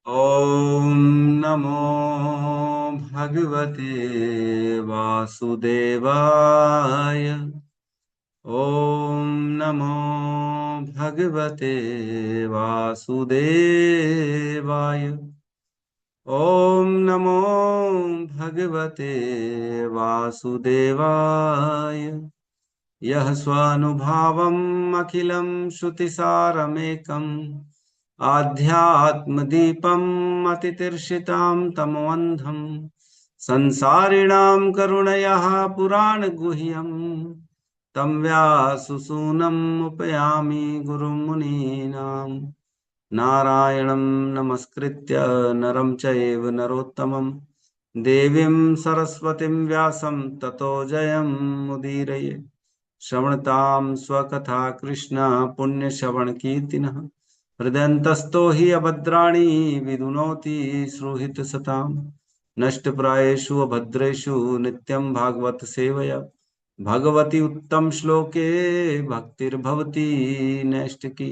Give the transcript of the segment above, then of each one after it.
ॐ नमो भगवते वासुदेवाय। ॐ नमो भगवते वासुदेवाय। ॐ नमो भगवते वासुदेवाय। यः स्वानुभावम् अखिलं श्रुतिसारमेकम् आध्यात्मदीपम् अतितीर्षितां तमोऽन्धम् संसारिणां करुणया पुराणगुह्यम् तं व्याससूनम् उपयामि गुरुं मुनीनाम्। नारायणं नमस्कृत्य नरं चैव नरोत्तमं देवीं सरस्वतीं व्यासं ततो जयमुदीरये। श्रवणतां स्वकथा कृष्ण पुण्यश्रवणकीर्तिनः हृदयन्तस्थो हि अभद्राणि विदुनोति श्रुहितसताम्। नष्टप्रायेषु अभद्रेषु नित्यं भागवत सेवया भगवती उत्तम श्लोके भक्तिर्भवति नैष्टिकी।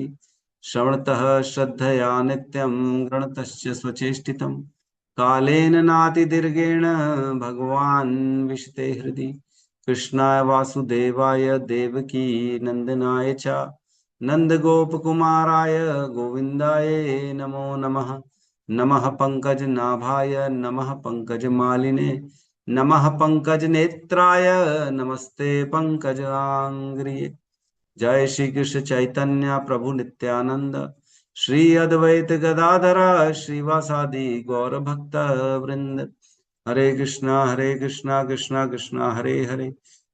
श्रवणतः श्रद्धया नित्यं गृणतश्च स्वचेष्टितं कालेन नातिदीर्घेण भगवान् विशते हृदि। कृष्णाय वासुदेवाय देवकी नंदनाय च नंदगोपकुमाराय गोविन्दाय नमो नमः। नमः पंकजनाभाय नमः पंकजमालिने नमः पंकजनेत्राय नमस्ते पंकजांग्रिये। जय श्री कृष्ण चैतन्य प्रभु नित्यानंद श्री अद्वैत गदाधर श्रीवासादि गौर भक्त वृंद। हरे कृष्णा कृष्णा कृष्णा हरे हरे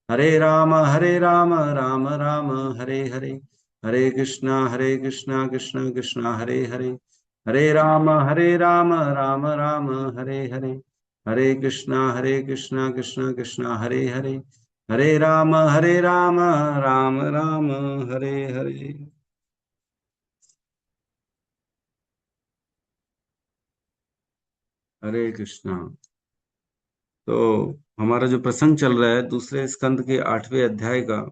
हरे राम राम राम हरे हरे। हरे कृष्णा कृष्णा कृष्णा हरे हरे हरे राम राम राम हरे हरे। हरे कृष्णा कृष्णा कृष्णा हरे हरे हरे राम राम राम हरे हरे। हरे कृष्णा। तो हमारा जो प्रसंग चल रहा है दूसरे स्कंद के 8वें अध्याय का,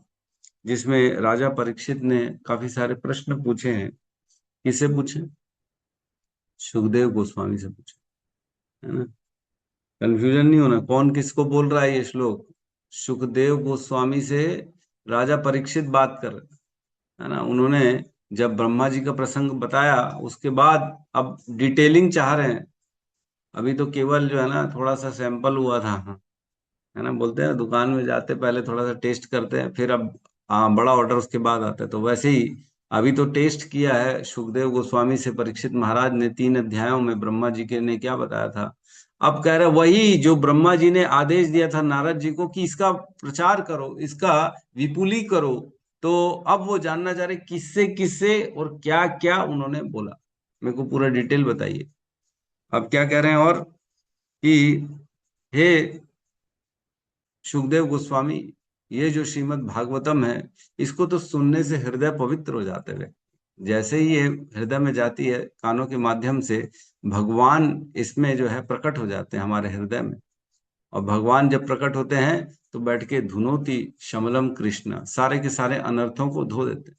जिसमें राजा परीक्षित ने काफी सारे प्रश्न पूछे हैं। किससे पूछे? सुखदेव गोस्वामी से पूछे, है ना। कंफ्यूजन नहीं होना कौन किसको बोल रहा है। ये श्लोक सुखदेव गोस्वामी से राजा परीक्षित बात कर रहे, है ना। उन्होंने जब ब्रह्मा जी का प्रसंग बताया उसके बाद अब डिटेलिंग चाह रहे हैं। अभी तो केवल जो है ना थोड़ा सा सैंपल हुआ था, हाँ, है ना। बोलते हैं दुकान में जाते पहले थोड़ा सा टेस्ट करते हैं, फिर अब हाँ बड़ा ऑर्डर उसके बाद आता है। तो वैसे ही अभी तो टेस्ट किया है सुखदेव गोस्वामी से परीक्षित महाराज ने 3 अध्यायों में ब्रह्मा जी के ने क्या बताया था। अब कह रहे वही जो ब्रह्मा जी ने आदेश दिया था नारद जी को कि इसका प्रचार करो, इसका विपुली करो। तो अब वो जानना चाह रहे किससे किससे और क्या क्या उन्होंने बोला। मेरे को पूरा डिटेल बताइए। अब क्या कह रहे हैं और कि हे सुखदेव गोस्वामी, ये जो श्रीमद् भागवतम है इसको तो सुनने से हृदय पवित्र हो जाते हुए, जैसे ही ये हृदय में जाती है कानों के माध्यम से भगवान इसमें जो है प्रकट हो जाते हैं हमारे हृदय में। और भगवान जब प्रकट होते हैं तो बैठ के धुनोती शमलम कृष्ण, सारे के सारे अनर्थों को धो देते हैं।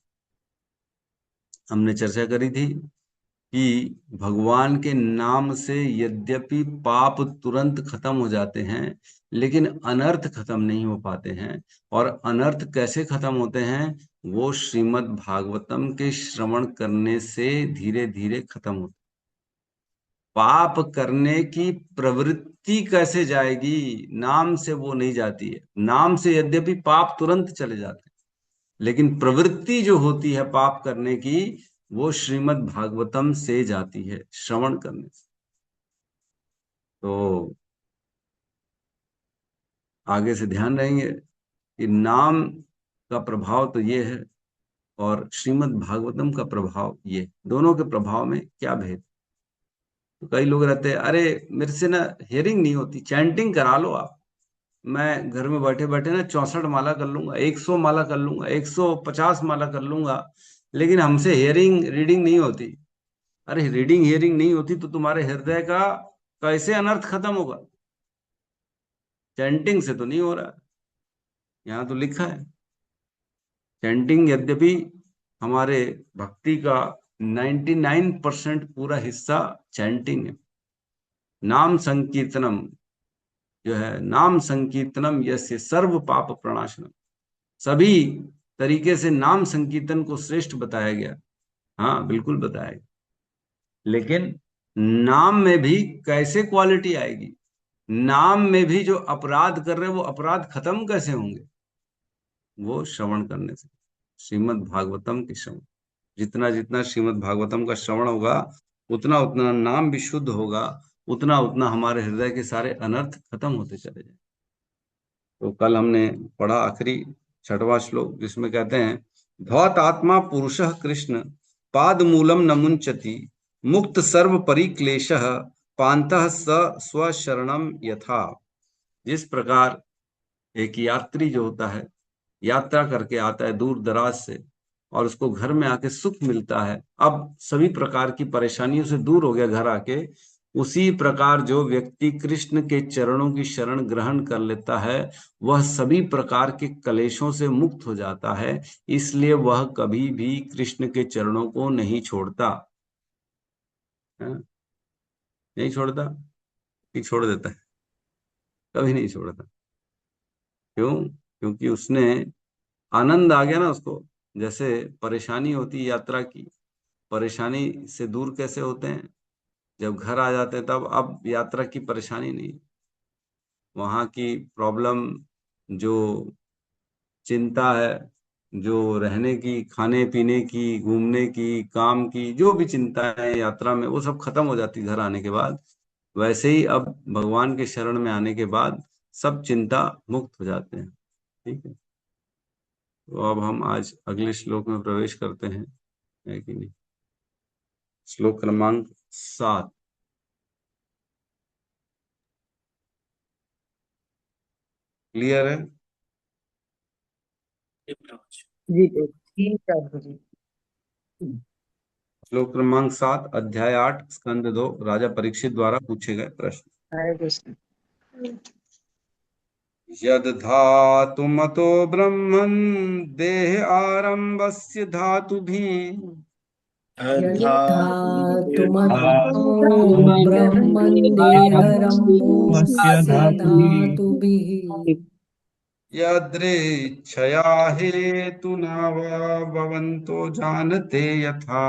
हमने चर्चा करी थी कि भगवान के नाम से यद्यपि पाप तुरंत खत्म हो जाते हैं लेकिन अनर्थ खत्म नहीं हो पाते हैं। और अनर्थ कैसे खत्म होते हैं? वो श्रीमद् भागवतम के श्रवण करने से धीरे धीरे खत्म होते। पाप करने की प्रवृत्ति कैसे जाएगी? नाम से वो नहीं जाती है। नाम से यद्यपि पाप तुरंत चले जाते हैं लेकिन प्रवृत्ति जो होती है पाप करने की वो श्रीमद् भागवतम से जाती है श्रवण करने से। तो आगे से ध्यान रहेंगे कि नाम का प्रभाव तो ये है और श्रीमद् भागवतम का प्रभाव ये, दोनों के प्रभाव में क्या भेद। तो कई लोग रहते हैं अरे मेरे से ना हियरिंग नहीं होती, चैंटिंग करा लो आप। मैं घर में बैठे बैठे ना 64 माला कर लूंगा, 100 माला कर लूंगा, 150 माला कर लूंगा, लेकिन हमसे हियरिंग रीडिंग नहीं होती। अरे रीडिंग हियरिंग नहीं होती तो तुम्हारे हृदय का कैसे अनर्थ खत्म होगा? चैंटिंग से तो नहीं हो रहा। यहाँ तो लिखा है चैंटिंग यद्यपि हमारे भक्ति का 99% पूरा हिस्सा चैंटिंग है। नाम संकीर्तनम जो है, नाम संकीर्तनम यस्य सर्व पाप प्रणाशनम, सभी तरीके से नाम संकीर्तन को श्रेष्ठ बताया गया। हाँ बिल्कुल बताया गया, लेकिन नाम में भी कैसे क्वालिटी आएगी, नाम में भी जो अपराध कर रहे हैं वो अपराध खत्म कैसे होंगे, वो श्रवण करने से, श्रीमद् भागवतम के श्रवण, जितना जितना श्रीमद् भागवतम का श्रवण होगा उतना उतना नाम भी शुद्ध होगा, उतना उतना हमारे हृदय के सारे अनर्थ खत्म होते चले जाए। तो कल हमने पढ़ा आखिरी 6वां श्लोक, जिसमें कहते हैं धौत आत्मा पुरुषः कृष्ण पाद मूलम न मुंचति मुक्त सर्व परिक्लेशः पांतः स स्वशरणम यथा। जिस प्रकार एक यात्री जो होता है, यात्रा करके आता है दूर दराज से, और उसको घर में आके सुख मिलता है, अब सभी प्रकार की परेशानियों से दूर हो गया घर आके, उसी प्रकार जो व्यक्ति कृष्ण के चरणों की शरण ग्रहण कर लेता है वह सभी प्रकार के कलेशों से मुक्त हो जाता है। इसलिए वह कभी भी कृष्ण के चरणों को नहीं छोड़ता है? नहीं छोड़ता कि छोड़ देता है? कभी नहीं छोड़ता। क्यों? क्योंकि उसने आनंद आ गया ना उसको। जैसे परेशानी होती है यात्रा की, परेशानी से दूर कैसे होते हैं, जब घर आ जाते हैं तब अब यात्रा की परेशानी नहीं, वहां की प्रॉब्लम, जो चिंता है, जो रहने की, खाने पीने की, घूमने की, काम की, जो भी चिंता है यात्रा में, वो सब खत्म हो जाती घर आने के बाद। वैसे ही अब भगवान के शरण में आने के बाद सब चिंता मुक्त हो जाते हैं। ठीक है, तो अब हम आज अगले श्लोक में प्रवेश करते हैं, है कि नहीं? श्लोक क्रमांक 7। क्लियर है? जी ठीक है जी। श्लोक क्रमांक 7, अध्याय 8, स्कंद 2, राजा परीक्षित द्वारा पूछे गए प्रश्न। हरे कृष्ण। यद धातुमतो ब्रह्मन् देह आरंभस्य धातुभिः यद्धातुमतो ब्रह्मन् देहरम्भोऽस्य धातुभिः यदृच्छया हेतुना वा भवन्तो जानते यथा।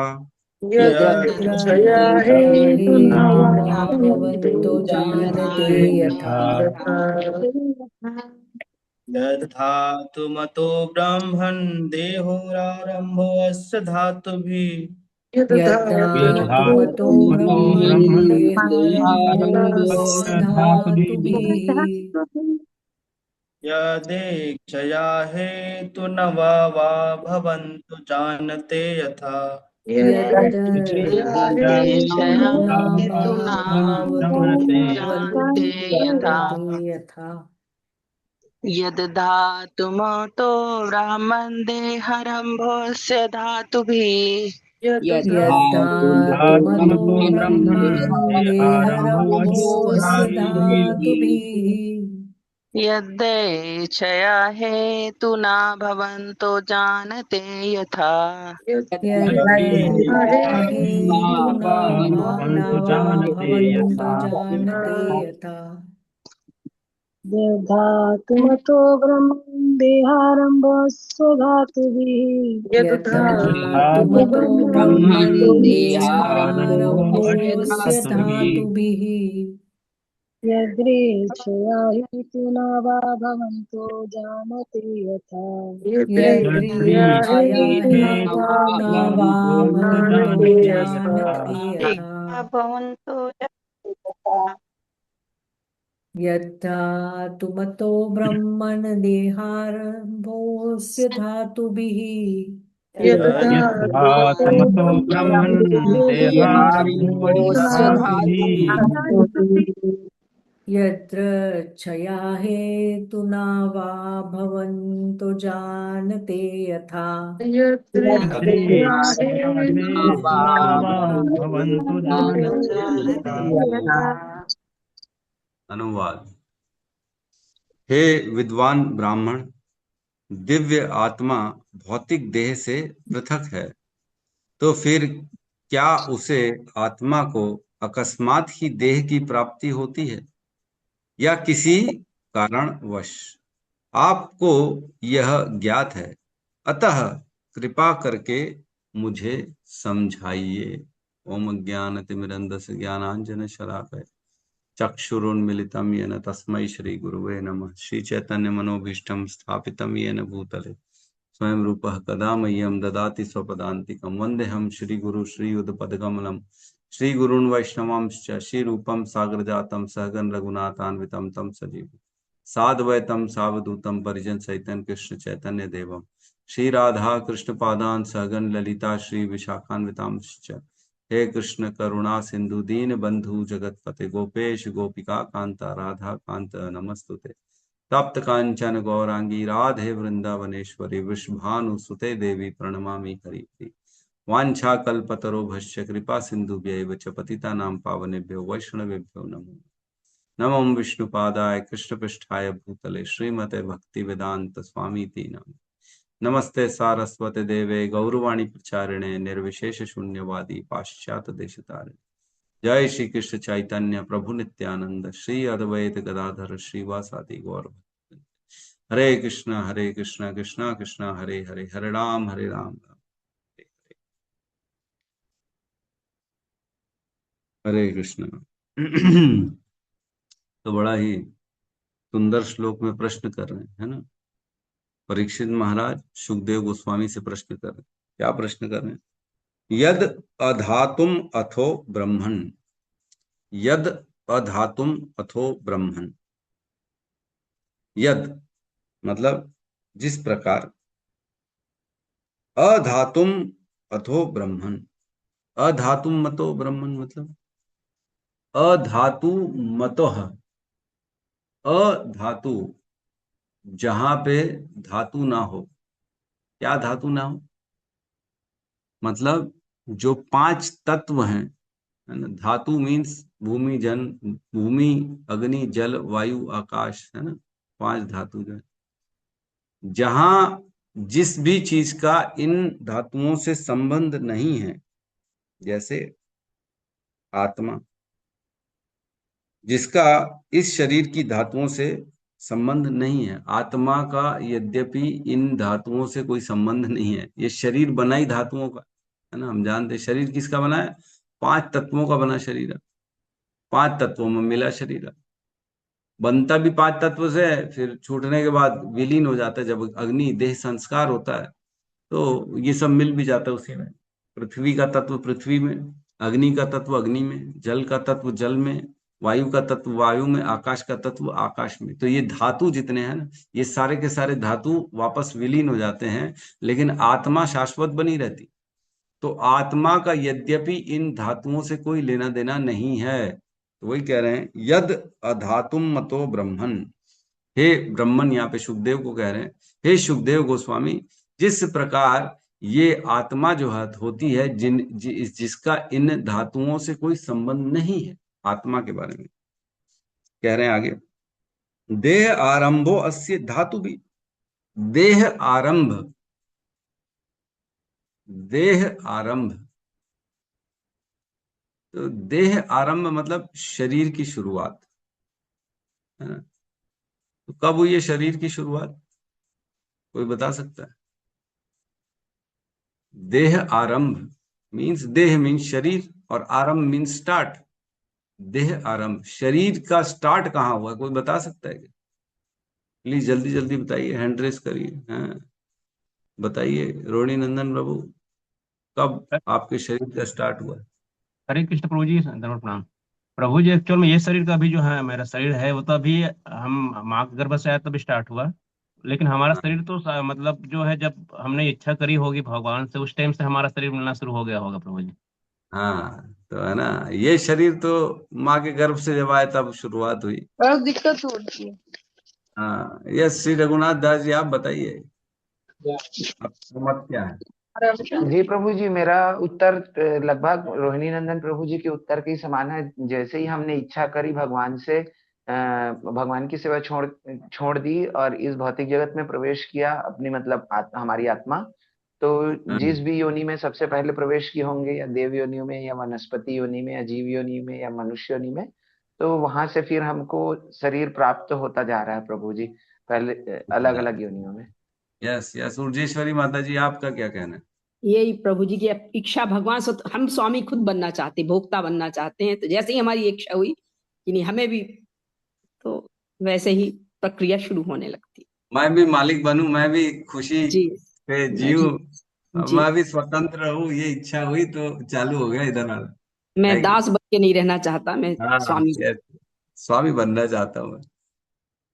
यदृच्छया हेतुना भवन्तो जानते यथा। यद्धातुमतो ब्रह्मन् देहोरारम्भोऽस्य धातुभिः यद्धातुमतो ब्रह्मन् देहारम्भोऽस्य धातुभिः यदेच्छया हेतुनवा वा भवन्तु जानते यथा। यदृच्छया हेतुना भवन्तो यथा। यद्धातुमतो ब्राह्मण देहरम्भोऽस्य धातुभिः यद्धातुमतो ब्रह्मन् देहरम्भोऽस्य धातुभिः यद्देच्छया हेतुना भवन्तो जानते यथा। यद्यच्छया हेतुना वा भवन्तो जानते यथा। यद्धातुमतो ब्रह्मन् देहारम्भस्य धातुभिः यद्धातुमतो ब्रह्मन् देहारम्भोऽस्य धातुभिः यदृच्छया हेतुना वा भवन्तो जानते यथा। यदृच्छया हेतुना वा भवन्तो जानते यथा। भवन्तो यद्धातुमतो ब्रह्मन् देहारम्भोऽस्य धातुभिः यद्धातुमतो ब्रह्मन् देहारम्भोऽस्य धातुभिः यदृच्छया हेतुना वा भवन्तो जानते यथा। यद्रेच्छया हेतुना वा भवन्तु जानते यथा। अनुवाद। हे विद्वान ब्राह्मण, दिव्य आत्मा भौतिक देह से पृथक है, तो फिर क्या उसे आत्मा को अकस्मात ही देह की प्राप्ति होती है या किसी कारणवश? आपको यह ज्ञात है, अतः कृपा करके मुझे समझाइए। ओम ज्ञानतिमिरन्धस्य ज्ञानांजन शलाकया चक्षुरुन्मीलितं येन तस्मै श्री गुरुवे नमः। श्री चैतन्य मनोभीष्टं स्थापितं येन भूतले स्वयं रूपः कदा मह्यं ददाति स्वपदान्तिकं। वन्देऽहं श्रीगुरु श्रीयुतपदकमलं श्रीगुरून् वैष्णवांश्च श्रीरूपं साग्रजातं सहगण रघुनाथान्वितं तं सजीवं साद्वैतं सावधूतं परिजन सहितं कृष्ण चैतन्य देवं श्री राधा कृष्ण पादान सहगण ललिता श्री विशाखान्वितांश्च। हे कृष्ण करुणा सिंधु दीन बंधु जगतपते गोपेश गोपिका कांता राधा कांत नमस्तुते। तप्त कांचन गौरांगी राधे वृंदावनेश्वरी वृषभानुसुते देवी प्रणमामि हरिप्रिय। वांछा कल्पतरोभश्च कृपा सिंधुभ्यैव च पतितानां पावनेभ्यो वैष्णवेभ्यो नमो नमो विष्णुपादाय कृष्णपृष्ठाय भूतले श्रीमते भक्ति वेदांत स्वामीति नाम। नमस्ते सारस्वते देवे गौरवाणी प्रचारिणे निर्विशेष शून्यवादी पाश्चात्य देशतारिणे। जय श्री कृष्ण चैतन्य प्रभु नित्यानंद श्री अद्वैत गदाधर श्रीवासादि गौर। हरे कृष्णा कृष्णा कृष्णा हरे हरे, हरे राम राम राम हरे कृष्णा। तो बड़ा ही सुंदर श्लोक में प्रश्न कर रहे हैं, है ना। परीक्षित महाराज सुखदेव गोस्वामी से प्रश्न कर रहे हैं। क्या प्रश्न कर रहे हैं? यद अधातुम अथो ब्रह्मण, यद अधातुम अथो ब्रह्मण। यद मतलब जिस प्रकार, अधातुम अथो ब्रह्मण, अधातुम मतो ब्रह्मण मतलब अधातु मतः, अधातु जहां पे धातु ना हो। क्या धातु ना हो? मतलब जो पांच तत्व हैं, है ना। धातु मीन्स भूमि अग्नि जल वायु आकाश, है ना। पांच धातु जो है, जहां जिस भी चीज का इन धातुओं से संबंध नहीं है, जैसे आत्मा, जिसका इस शरीर की धातुओं से संबंध नहीं है। आत्मा का यद्यपि इन धातुओं से कोई संबंध नहीं है, ये शरीर बना ही धातुओं का, है ना। हम जानते हैं शरीर किसका बना है? पांच तत्वों का बना शरीर है। पांच तत्वों में मिला शरीर है। बनता भी पांच तत्व से है, फिर छूटने के बाद विलीन हो जाता है। जब अग्नि देह संस्कार होता है तो ये सब मिल भी जाता है उसी में। पृथ्वी का तत्व पृथ्वी में, अग्नि का तत्व अग्नि में, जल का तत्व जल में, वायु का तत्व वायु में, आकाश का तत्व आकाश में। तो ये धातु जितने हैं ना, ये सारे के सारे धातु वापस विलीन हो जाते हैं, लेकिन आत्मा शाश्वत बनी रहती। तो आत्मा का यद्यपि इन धातुओं से कोई लेना देना नहीं है। तो वही कह रहे हैं, यद अधातुम मतो ब्रह्मन। हे ब्रह्मन, यहाँ पे सुखदेव को कह रहे हैं, हे सुखदेव गोस्वामी, जिस प्रकार ये आत्मा जो है होती है, जिसका इन धातुओं से कोई संबंध नहीं है, आत्मा के बारे में कह रहे हैं आगे। देह आरंभो अस्य धातु भी, देह आरंभ, देह आरंभ। तो देह आरंभ मतलब शरीर की शुरुआत, है ना। तो कब हुई है शरीर की शुरुआत? कोई बता सकता है? देह आरंभ मीन्स, देह मीन्स शरीर और आरंभ मीन्स स्टार्ट। देह आरंभ, शरीर का स्टार्ट कहाँ हुआ? कोई बता सकता है क्या? प्लीज जल्दी जल्दी बताइए, हैंड रेस करिए। हाँ बताइए रोहिणी नंदन प्रभु, कब आपके शरीर का स्टार्ट हुआ? हरे कृष्ण प्रभु जी, धन्यवाद प्रणाम। प्रभु जी, एक्चुअल में ये शरीर का अभी जो है मेरा शरीर है, वो तो अभी हम माँ के गर्भ से आया तभी स्टार्ट हुआ। लेकिन हमारा हाँ शरीर तो मतलब जो है, जब हमने इच्छा करी होगी भगवान से, उस टाइम से हमारा शरीर मिलना शुरू हो गया होगा प्रभु जी। हाँ, तो है ना, ये शरीर तो माँ के गर्भ से जब आया तब शुरुआत हुई। और दिक्कत होती है। हाँ, यस श्री रघुनाथ दास जी, आप बताइए आपका मत क्या है? जी प्रभु जी, मेरा उत्तर लगभग रोहिणी नंदन प्रभु जी के उत्तर के ही समान है। जैसे ही हमने इच्छा करी भगवान से, भगवान की सेवा छोड़ छोड़ दी और इस भौतिक जगत में प्रवेश किया, अपनी मतलब हमारी आत्मा, तो हाँ। जिस भी योनि में सबसे पहले प्रवेश किए होंगे, या देव योनि में, या वनस्पति योनि में, या जीव योनि में, या मनुष्य योनि में, तो वहां से फिर हमको शरीर प्राप्त होता जा रहा है प्रभु जी, पहले अलग अलग योनियों में। यस यस, उर्जेश्वरी माता जी, आपका क्या कहना है? यही प्रभु जी की इच्छा, भगवान से हम स्वामी खुद बनना चाहते, भोक्ता बनना चाहते हैं, तो जैसे ही हमारी इच्छा हुई कि नहीं हमें भी, तो वैसे ही प्रक्रिया शुरू होने लगती। मैं भी मालिक बनूं, मैं भी खुशी जी से जी जीऊं, जी। मैं भी स्वतंत्र हूँ, ये इच्छा हुई तो चालू हो गया इधर वाला। मैं है कि दास बन के नहीं रहना चाहता, मैं नहीं? हाँ, स्वामी। yes, स्वामी बनना चाहता हूँ मैं।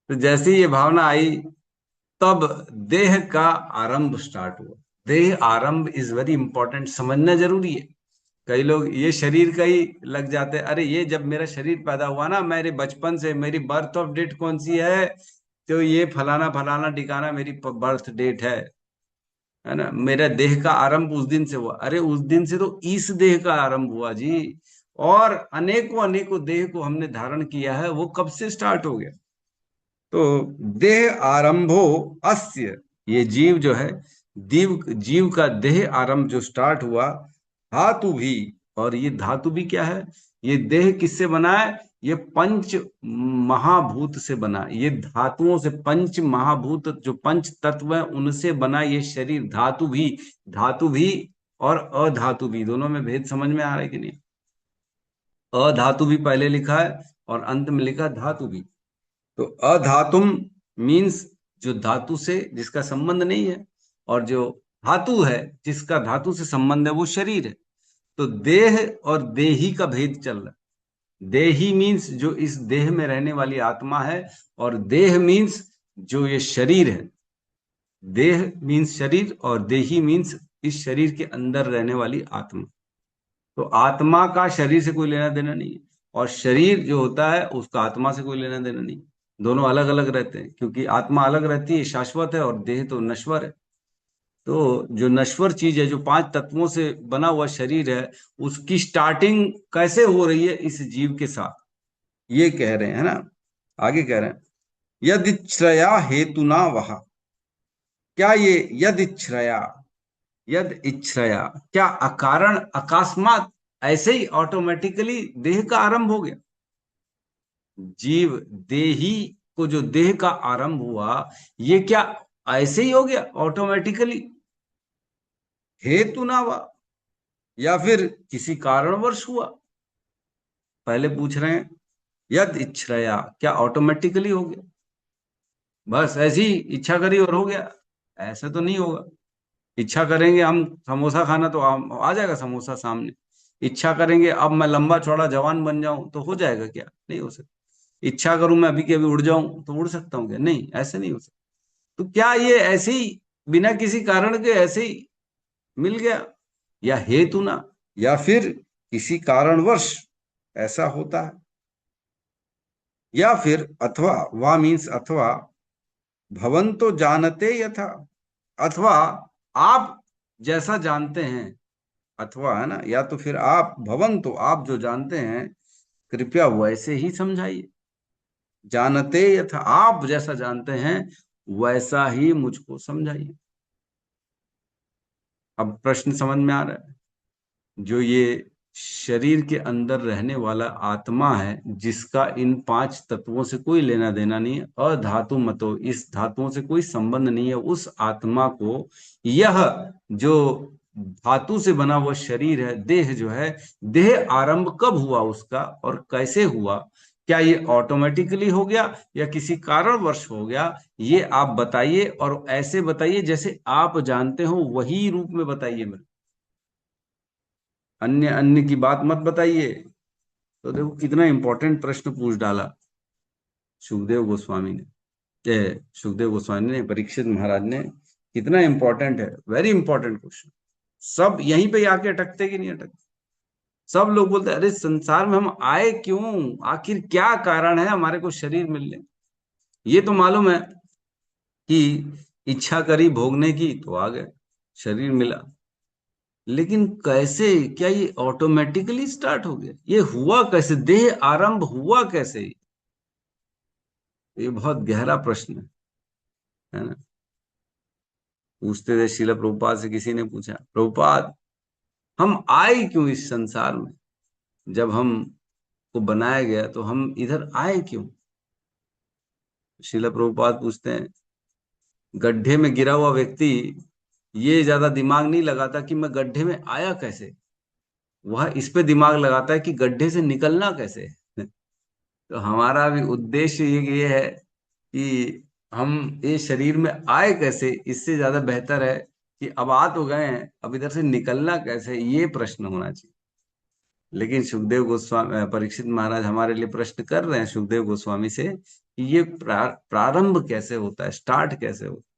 तो जैसे ही ये भावना आई, तब देह का आरंभ स्टार्ट हुआ। देह आरंभ इज वेरी इंपॉर्टेंट, समझना जरूरी है। कई लोग ये शरीर का ही लग जाते हैं, अरे ये जब मेरा शरीर पैदा हुआ ना, मेरे बचपन से मेरी बर्थ ऑफ डेट कौन सी है, तो ये फलाना फलाना ठिकाना मेरी बर्थ डेट है ना, मेरा देह का आरंभ उस दिन से हुआ। अरे उस दिन से तो इस देह का आरंभ हुआ जी, और अनेकों अनेकों देह को हमने धारण किया है, वो कब से स्टार्ट हो गया? तो देह आरंभो अस्य, ये जीव जो है, जीव जीव का देह आरंभ जो स्टार्ट हुआ, धातु भी। और ये धातु भी क्या है? ये देह किससे बना है? ये पंच महाभूत से बना है। ये धातुओं से, पंच महाभूत जो पंच तत्व है उनसे बना ये शरीर। धातु भी, धातु भी और अधातु भी, दोनों में भेद समझ में आ रहा है कि नहीं? अधातु भी पहले लिखा है और अंत में लिखा धातु भी। तो अधातुम मीन्स जो धातु से जिसका संबंध नहीं है, और जो धातु है जिसका धातु से संबंध है वो शरीर है। तो देह और देही का भेद चल रहा है। देही मीन्स जो इस देह में रहने वाली आत्मा है, और देह मीन्स जो ये शरीर है। देह मीन्स शरीर, और देही मीन्स इस शरीर के अंदर रहने वाली आत्मा। तो आत्मा का शरीर से कोई लेना देना नहीं है, और शरीर जो होता है उसका आत्मा से कोई लेना देना नहीं। दोनों अलग अलग रहते हैं, क्योंकि आत्मा अलग रहती है, शाश्वत है, और देह तो नश्वर है। तो जो नश्वर चीज है, जो पांच तत्वों से बना हुआ शरीर है, उसकी स्टार्टिंग कैसे हो रही है इस जीव के साथ, ये कह रहे हैं, है ना। आगे कह रहे हैं, यदि श्रया हेतुना वहा। क्या ये यद इच्छ्रया, यद इच्छ्रया, क्या अकारण अकस्मात ऐसे ही ऑटोमेटिकली देह का आरंभ हो गया? जीव देही को जो देह का आरंभ हुआ, ये क्या ऐसे ही हो गया ऑटोमेटिकली? हेतु ना हुआ, या फिर किसी कारणवश हुआ? पहले पूछ रहे हैं, यद इच्छ्रया, क्या ऑटोमेटिकली हो गया, बस ऐसी इच्छा करी और हो गया? ऐसा तो नहीं होगा। इच्छा करेंगे हम समोसा खाना, तो आ जाएगा समोसा सामने। इच्छा करेंगे अब मैं लंबा चौड़ा जवान बन जाऊं, तो हो जाएगा क्या? नहीं हो सकता। इच्छा करूं मैं अभी के अभी उड़ जाऊं, तो उड़ सकता हूं क्या? नहीं, ऐसे नहीं हो सकता। तो क्या ये ऐसे ही बिना किसी कारण के ऐसे ही मिल गया, या हेतु ना, या फिर किसी कारणवश ऐसा होता है? या फिर अथवा, वा मीन्स अथवा, भवंतो जानते यथा, अथवा आप जैसा जानते हैं, अथवा है ना, या तो फिर आप, भवन तो आप जो जानते हैं, कृपया वैसे ही समझाइए। जानते यथा, आप जैसा जानते हैं वैसा ही मुझको समझाइए। अब प्रश्न समझ में आ रहा है? जो ये शरीर के अंदर रहने वाला आत्मा है, जिसका इन पांच तत्वों से कोई लेना देना नहीं है, अधातु मतो, इस धातुओं से कोई संबंध नहीं है, उस आत्मा को यह जो धातु से बना हुआ शरीर है, देह जो है, देह आरंभ कब हुआ उसका और कैसे हुआ? क्या ये ऑटोमेटिकली हो गया या किसी कारणवश हो गया? ये आप बताइए, और ऐसे बताइए जैसे आप जानते हो, वही रूप में बताइए मेरे। अन्य अन्य की बात मत बताइए। तो देखो कितना इंपॉर्टेंट प्रश्न पूछ डाला सुखदेव गोस्वामी ने, सुखदेव गोस्वामी ने, परीक्षित महाराज ने। कितना इंपॉर्टेंट है, वेरी इंपॉर्टेंट क्वेश्चन। सब यहीं पे आके अटकते कि नहीं अटकते? सब लोग बोलते हैं, अरे संसार में हम आए क्यों, आखिर क्या कारण है हमारे को शरीर मिलने? ये तो मालूम है कि इच्छा करी भोगने की तो आ गए, शरीर मिला। लेकिन कैसे, क्या ये ऑटोमेटिकली स्टार्ट हो गया? ये हुआ कैसे? देह आरंभ हुआ कैसे? ये बहुत गहरा प्रश्न है ना। पूछते थे श्रील प्रभुपाद से, किसी ने पूछा, प्रभुपाद हम आए क्यों इस संसार में? जब हम को बनाया गया तो हम इधर आए क्यों? श्रील प्रभुपाद पूछते हैं, गड्ढे में गिरा हुआ व्यक्ति ये ज्यादा दिमाग नहीं लगाता कि मैं गड्ढे में आया कैसे, वह इस पे दिमाग लगाता है कि गड्ढे से निकलना कैसे है। तो हमारा भी उद्देश्य ये है कि हम ये शरीर में आए कैसे, इससे ज्यादा बेहतर है कि अब आ तो गए हैं, अब इधर से निकलना कैसे, ये प्रश्न होना चाहिए। लेकिन सुखदेव गोस्वामी, परीक्षित महाराज हमारे लिए प्रश्न कर रहे हैं सुखदेव गोस्वामी से कि ये प्रारंभ कैसे होता है, स्टार्ट कैसे होता है।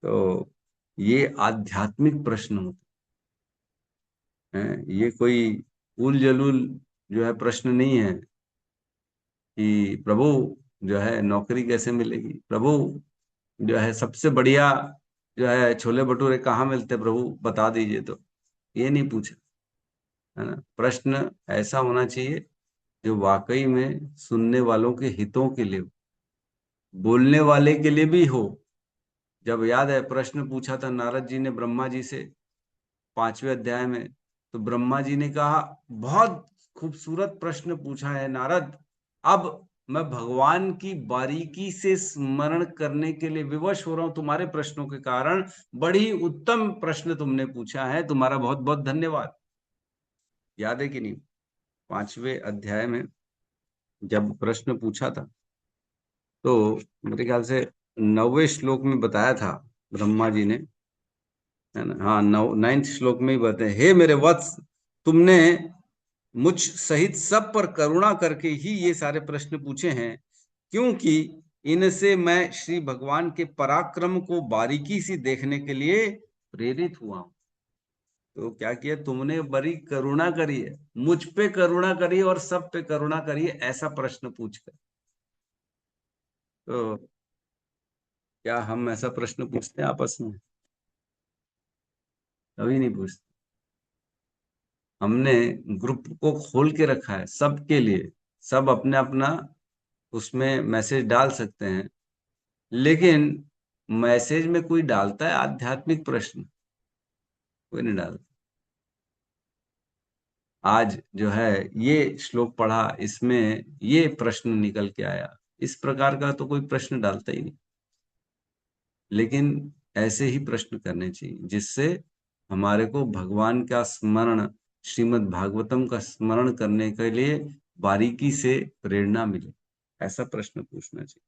तो ये आध्यात्मिक प्रश्न होते हैं, ये कोई उल जलूल जो है प्रश्न नहीं है कि प्रभु जो है नौकरी कैसे मिलेगी, प्रभु जो है सबसे बढ़िया जो है छोले भटूरे कहाँ मिलते प्रभु बता दीजिए। तो ये नहीं पूछा, है ना। प्रश्न ऐसा होना चाहिए जो वाकई में सुनने वालों के हितों के लिए, बोलने वाले के लिए भी हो। जब याद है प्रश्न पूछा था नारद जी ने ब्रह्मा जी से 5वें अध्याय में, तो ब्रह्मा जी ने कहा बहुत खूबसूरत प्रश्न पूछा है नारद, अब मैं भगवान की बारीकी से स्मरण करने के लिए विवश हो रहा हूं तुम्हारे प्रश्नों के कारण। बड़ी उत्तम प्रश्न तुमने पूछा है, तुम्हारा बहुत बहुत धन्यवाद। याद है कि नहीं? 5वें अध्याय में जब प्रश्न पूछा था तो मेरे ख्याल से 9वें श्लोक में बताया था ब्रह्मा जी ने, है ना। हाँ, 9th श्लोक में ही बताए, हे मेरे वत्स, तुमने मुझ सहित सब पर करुणा करके ही ये सारे प्रश्न पूछे हैं, क्योंकि इनसे मैं श्री भगवान के पराक्रम को बारीकी से देखने के लिए प्रेरित हुआ हूं। तो क्या किया तुमने? बड़ी करुणा करी है, मुझ पे करुणा करी और सब पे करुणा करी है, ऐसा प्रश्न पूछकर। तो क्या हम ऐसा प्रश्न पूछते हैं आपस में? कभी नहीं पूछते। हमने ग्रुप को खोल के रखा है सबके लिए, सब अपने अपना उसमें मैसेज डाल सकते हैं, लेकिन मैसेज में कोई डालता है आध्यात्मिक प्रश्न? कोई नहीं डालता। आज जो है ये श्लोक पढ़ा, इसमें ये प्रश्न निकल के आया, इस प्रकार का तो कोई प्रश्न डालता ही नहीं। लेकिन ऐसे ही प्रश्न करने चाहिए जिससे हमारे को भगवान का स्मरण, श्रीमद् भागवतम का स्मरण करने के लिए बारीकी से प्रेरणा मिले, ऐसा प्रश्न पूछना चाहिए।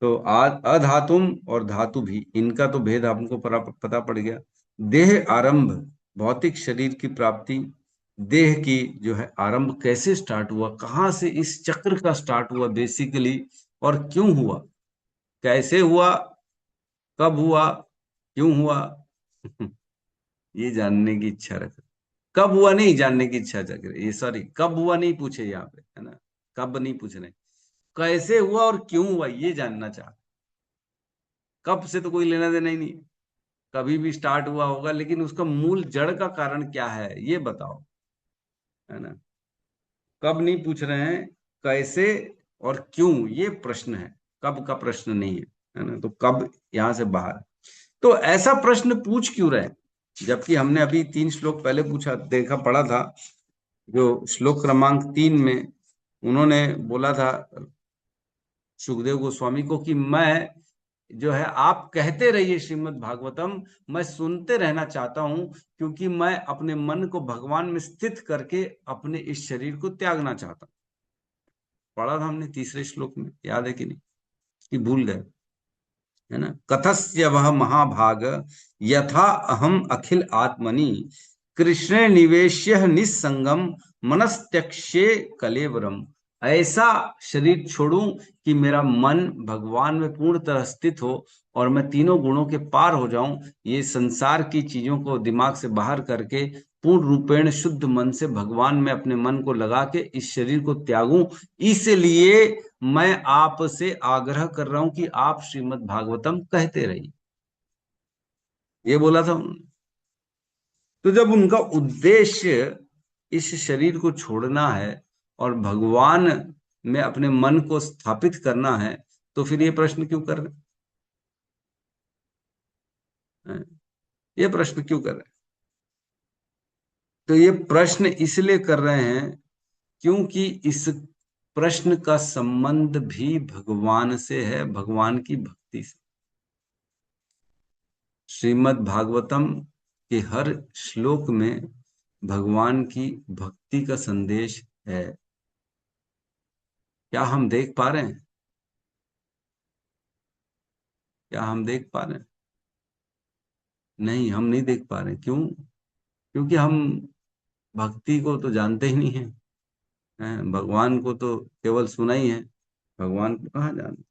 तो आज अधातुम और धातु भी, इनका तो भेद हमको पता पड़ गया। देह आरंभ, भौतिक शरीर की प्राप्ति, देह की जो है आरंभ कैसे स्टार्ट हुआ, कहाँ से इस चक्र का स्टार्ट हुआ बेसिकली, और क्यों हुआ, कैसे हुआ, कब हुआ, क्यों हुआ ये जानने की इच्छा रख, कब हुआ नहीं जानने की इच्छा रख रहे, ये सॉरी कब हुआ नहीं पूछे यहाँ पे, है ना। कब नहीं पूछ रहे, कैसे हुआ और क्यों हुआ ये जानना चाह। कब से तो कोई लेना देना ही नहीं, कभी भी स्टार्ट हुआ होगा, लेकिन उसका मूल जड़ का कारण क्या है ये बताओ, है ना। कब नहीं पूछ रहे हैं, कैसे और क्यों ये प्रश्न है, कब का प्रश्न नहीं है ना। तो कब यहां से बाहर, तो ऐसा प्रश्न पूछ क्यों रहे, जबकि हमने अभी 3 श्लोक पहले पूछा, देखा पढ़ा था, जो श्लोक क्रमांक 3 में उन्होंने बोला था सुखदेव गोस्वामी को कि मैं जो है आप कहते रहिए श्रीमद् भागवतम, मैं सुनते रहना चाहता हूं, क्योंकि मैं अपने मन को भगवान में स्थित करके अपने इस शरीर को त्यागना चाहता हूं। पढ़ा था हमने 3रे श्लोक में, याद है कि नहीं, कि भूल गए, है ना। कथस्य वह महाभाग यथा अहम अखिल आत्मनि कृष्णे निवेश्य निस्संगम मनस्त्यक्षे कलेवरम। ऐसा शरीर छोड़ूं कि मेरा मन भगवान में पूर्ण तरह स्थित हो और मैं तीनों गुणों के पार हो जाऊं, ये संसार की चीजों को दिमाग से बाहर करके पूर्ण रूपेण शुद्ध मन से भगवान में अपने मन को लगा के इस शरीर को त्यागूं। इसलिए मैं आपसे आग्रह कर रहा हूं कि आप श्रीमद् भागवतम कहते रहिए, ये बोला था उन्होंने। तो जब उनका उद्देश्य इस शरीर को छोड़ना है और भगवान में अपने मन को स्थापित करना है, तो फिर ये प्रश्न क्यों कर रहे? हैं? ये प्रश्न क्यों कर रहे हैं? तो ये प्रश्न इसलिए कर रहे हैं क्योंकि इस प्रश्न का संबंध भी भगवान से है, भगवान की भक्ति से। श्रीमद् भागवतम के हर श्लोक में भगवान की भक्ति का संदेश है। क्या हम देख पा रहे हैं? क्या हम देख पा रहे हैं? नहीं, हम नहीं देख पा रहे। क्यों? क्योंकि हम भक्ति को तो जानते ही नहीं हैं, भगवान को तो केवल सुना ही है, भगवान को कहाँ जानते।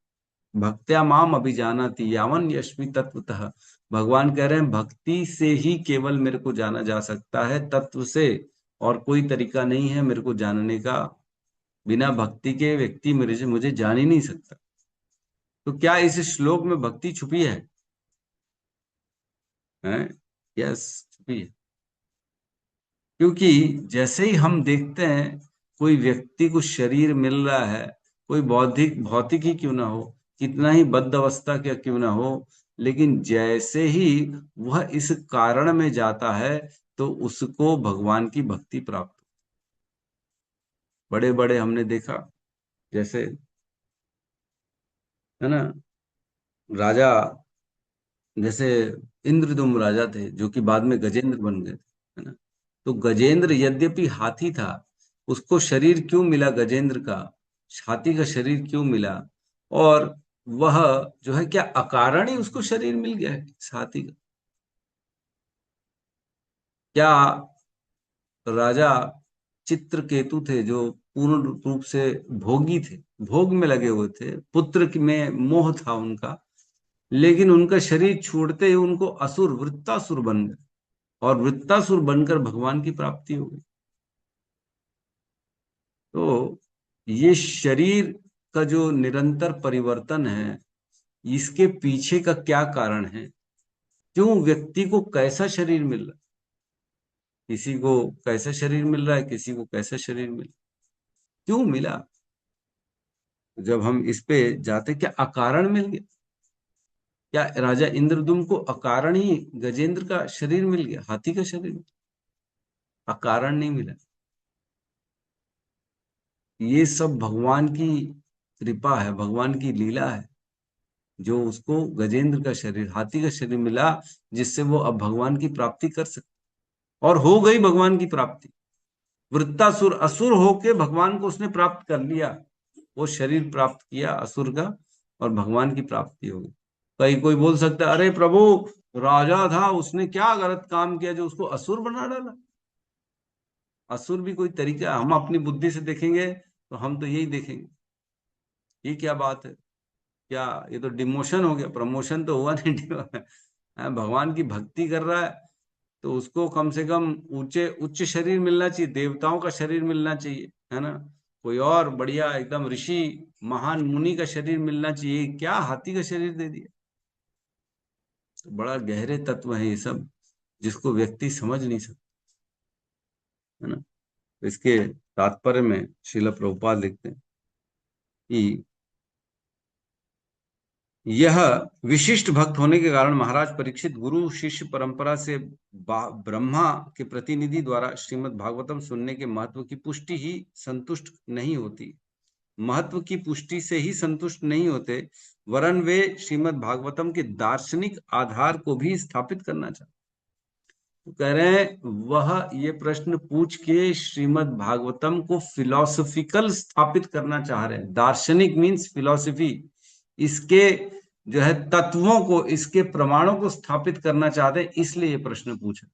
भक्त्या माम अभिजानाति यावन यश्मि तत्वतः। भगवान कह रहे हैं भक्ति से ही केवल मेरे को जाना जा सकता है, तत्व से और कोई तरीका नहीं है मेरे को जानने का। बिना भक्ति के व्यक्ति मुझे जान ही नहीं सकता। तो क्या इस श्लोक में भक्ति छुपी है? यस, छुपी है। क्योंकि जैसे ही हम देखते हैं कोई व्यक्ति को शरीर मिल रहा है, कोई भौतिक ही क्यों ना हो, कितना ही बद्ध अवस्था क्या क्यों ना हो, लेकिन जैसे ही वह इस कारण में जाता है तो उसको भगवान की भक्ति प्राप्त। बड़े बड़े हमने देखा, जैसे है ना, राजा, जैसे इंद्रदुम्न राजा थे जो कि बाद में गजेंद्र बन गए थे, है ना। तो गजेंद्र यद्यपि हाथी था, उसको शरीर क्यों मिला गजेंद्र का, हाथी का शरीर क्यों मिला? और वह जो है क्या अकारण ही उसको शरीर मिल गया है इस हाथी का? क्या राजा चित्रकेतु थे जो पूर्ण रूप से भोगी थे, भोग में लगे हुए थे, में मोह था उनका, लेकिन उनका शरीर छोड़ते ही उनको असुर वृत्तासुर बन गए और वृत्तासुर बनकर भगवान की प्राप्ति हो गई। तो ये शरीर का जो निरंतर परिवर्तन है, इसके पीछे का क्या कारण है? क्यों व्यक्ति को कैसा शरीर मिल रहा है? किसी को कैसा शरीर मिल रहा है, किसी को कैसा शरीर मिल, क्यों मिला? जब हम इस पे जाते, क्या अकारण मिल गया? क्या राजा इंद्रदुम्न को अकारण ही गजेंद्र का शरीर मिल गया, हाथी का शरीर? अकारण नहीं मिला। ये सब भगवान की कृपा है, भगवान की लीला है, जो उसको गजेंद्र का शरीर, हाथी का शरीर मिला, जिससे वो अब भगवान की प्राप्ति कर सकते, और हो गई भगवान की प्राप्ति। वृत्तासुर असुर होके भगवान को उसने प्राप्त कर लिया, वो शरीर प्राप्त किया असुर का और भगवान की प्राप्ति हो गई। कोई बोल सकता है अरे प्रभु, राजा था, उसने क्या गलत काम किया जो उसको असुर बना डाला? असुर भी कोई तरीका? हम अपनी बुद्धि से देखेंगे तो हम तो यही देखेंगे, ये क्या बात है, क्या ये तो डिमोशन हो गया, प्रमोशन तो हुआ नहीं। भगवान की भक्ति कर रहा है तो उसको कम से कम उच्च शरीर मिलना चाहिए, देवताओं का शरीर मिलना चाहिए, है ना, कोई और बढ़िया एकदम ऋषि महान मुनि का शरीर मिलना चाहिए। क्या हाथी का शरीर दे दिया? तो बड़ा गहरे तत्व है ये सब, जिसको व्यक्ति समझ नहीं सकता, है ना। तो इसके तात्पर्य में श्रील प्रभुपाद लिखते हैं कि यह विशिष्ट भक्त होने के कारण महाराज परीक्षित गुरु शिष्य परंपरा से ब्रह्मा के प्रतिनिधि द्वारा श्रीमद् भागवतम सुनने के महत्व की पुष्टि ही संतुष्ट नहीं होती, महत्व की पुष्टि से ही संतुष्ट नहीं होते, वरन वे श्रीमद् भागवतम के दार्शनिक आधार को भी स्थापित करना चाहते। तो कह रहे हैं वह ये प्रश्न पूछ के श्रीमद् भागवतम को फिलोसफिकल स्थापित करना चाह रहे हैं। दार्शनिक मीन्स फिलोसफी, इसके जो है तत्वों को, इसके प्रमाणों को स्थापित करना चाहते हैं, इसलिए ये प्रश्न पूछा।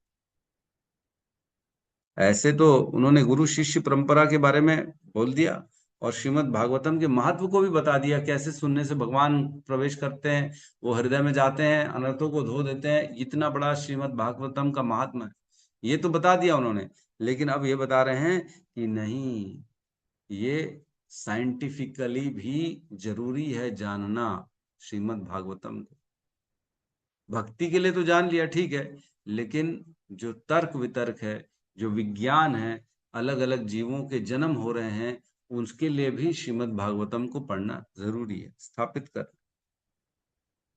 ऐसे तो उन्होंने गुरु शिष्य परंपरा के बारे में बोल दिया और श्रीमद् भागवतम के महत्व को भी बता दिया, कैसे सुनने से भगवान प्रवेश करते हैं, वो हृदय में जाते हैं, अनर्थों को धो देते हैं, इतना बड़ा श्रीमद् भागवतम का महात्मा है, ये तो बता दिया उन्होंने। लेकिन अब ये बता रहे हैं कि नहीं, ये साइंटिफिकली भी जरूरी है जानना श्रीमद् भागवतम को। भक्ति के लिए तो जान लिया, ठीक है, लेकिन जो तर्क वितर्क है, जो विज्ञान है, अलग अलग जीवों के जन्म हो रहे हैं, उसके लिए भी श्रीमद् भागवतम को पढ़ना जरूरी है, स्थापित कर।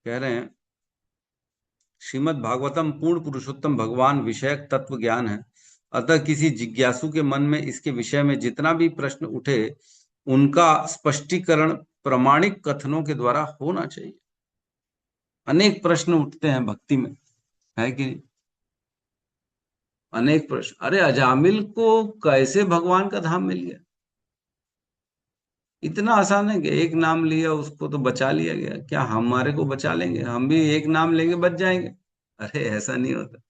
कह रहे हैं श्रीमद् भागवतम पूर्ण पुरुषोत्तम भगवान विषयक तत्व ज्ञान है। अतः किसी जिज्ञासु के मन में इसके विषय में जितना भी प्रश्न उठे उनका स्पष्टीकरण प्रामाणिक कथनों के द्वारा होना चाहिए। अनेक प्रश्न उठते हैं भक्ति में, है कि नहीं? अनेक प्रश्न। अरे अजामिल को कैसे भगवान का धाम मिल गया? इतना आसान है कि एक नाम लिया उसको तो बचा लिया गया। क्या हमारे को बचा लेंगे? हम भी एक नाम लेंगे बच जाएंगे? अरे ऐसा नहीं होता।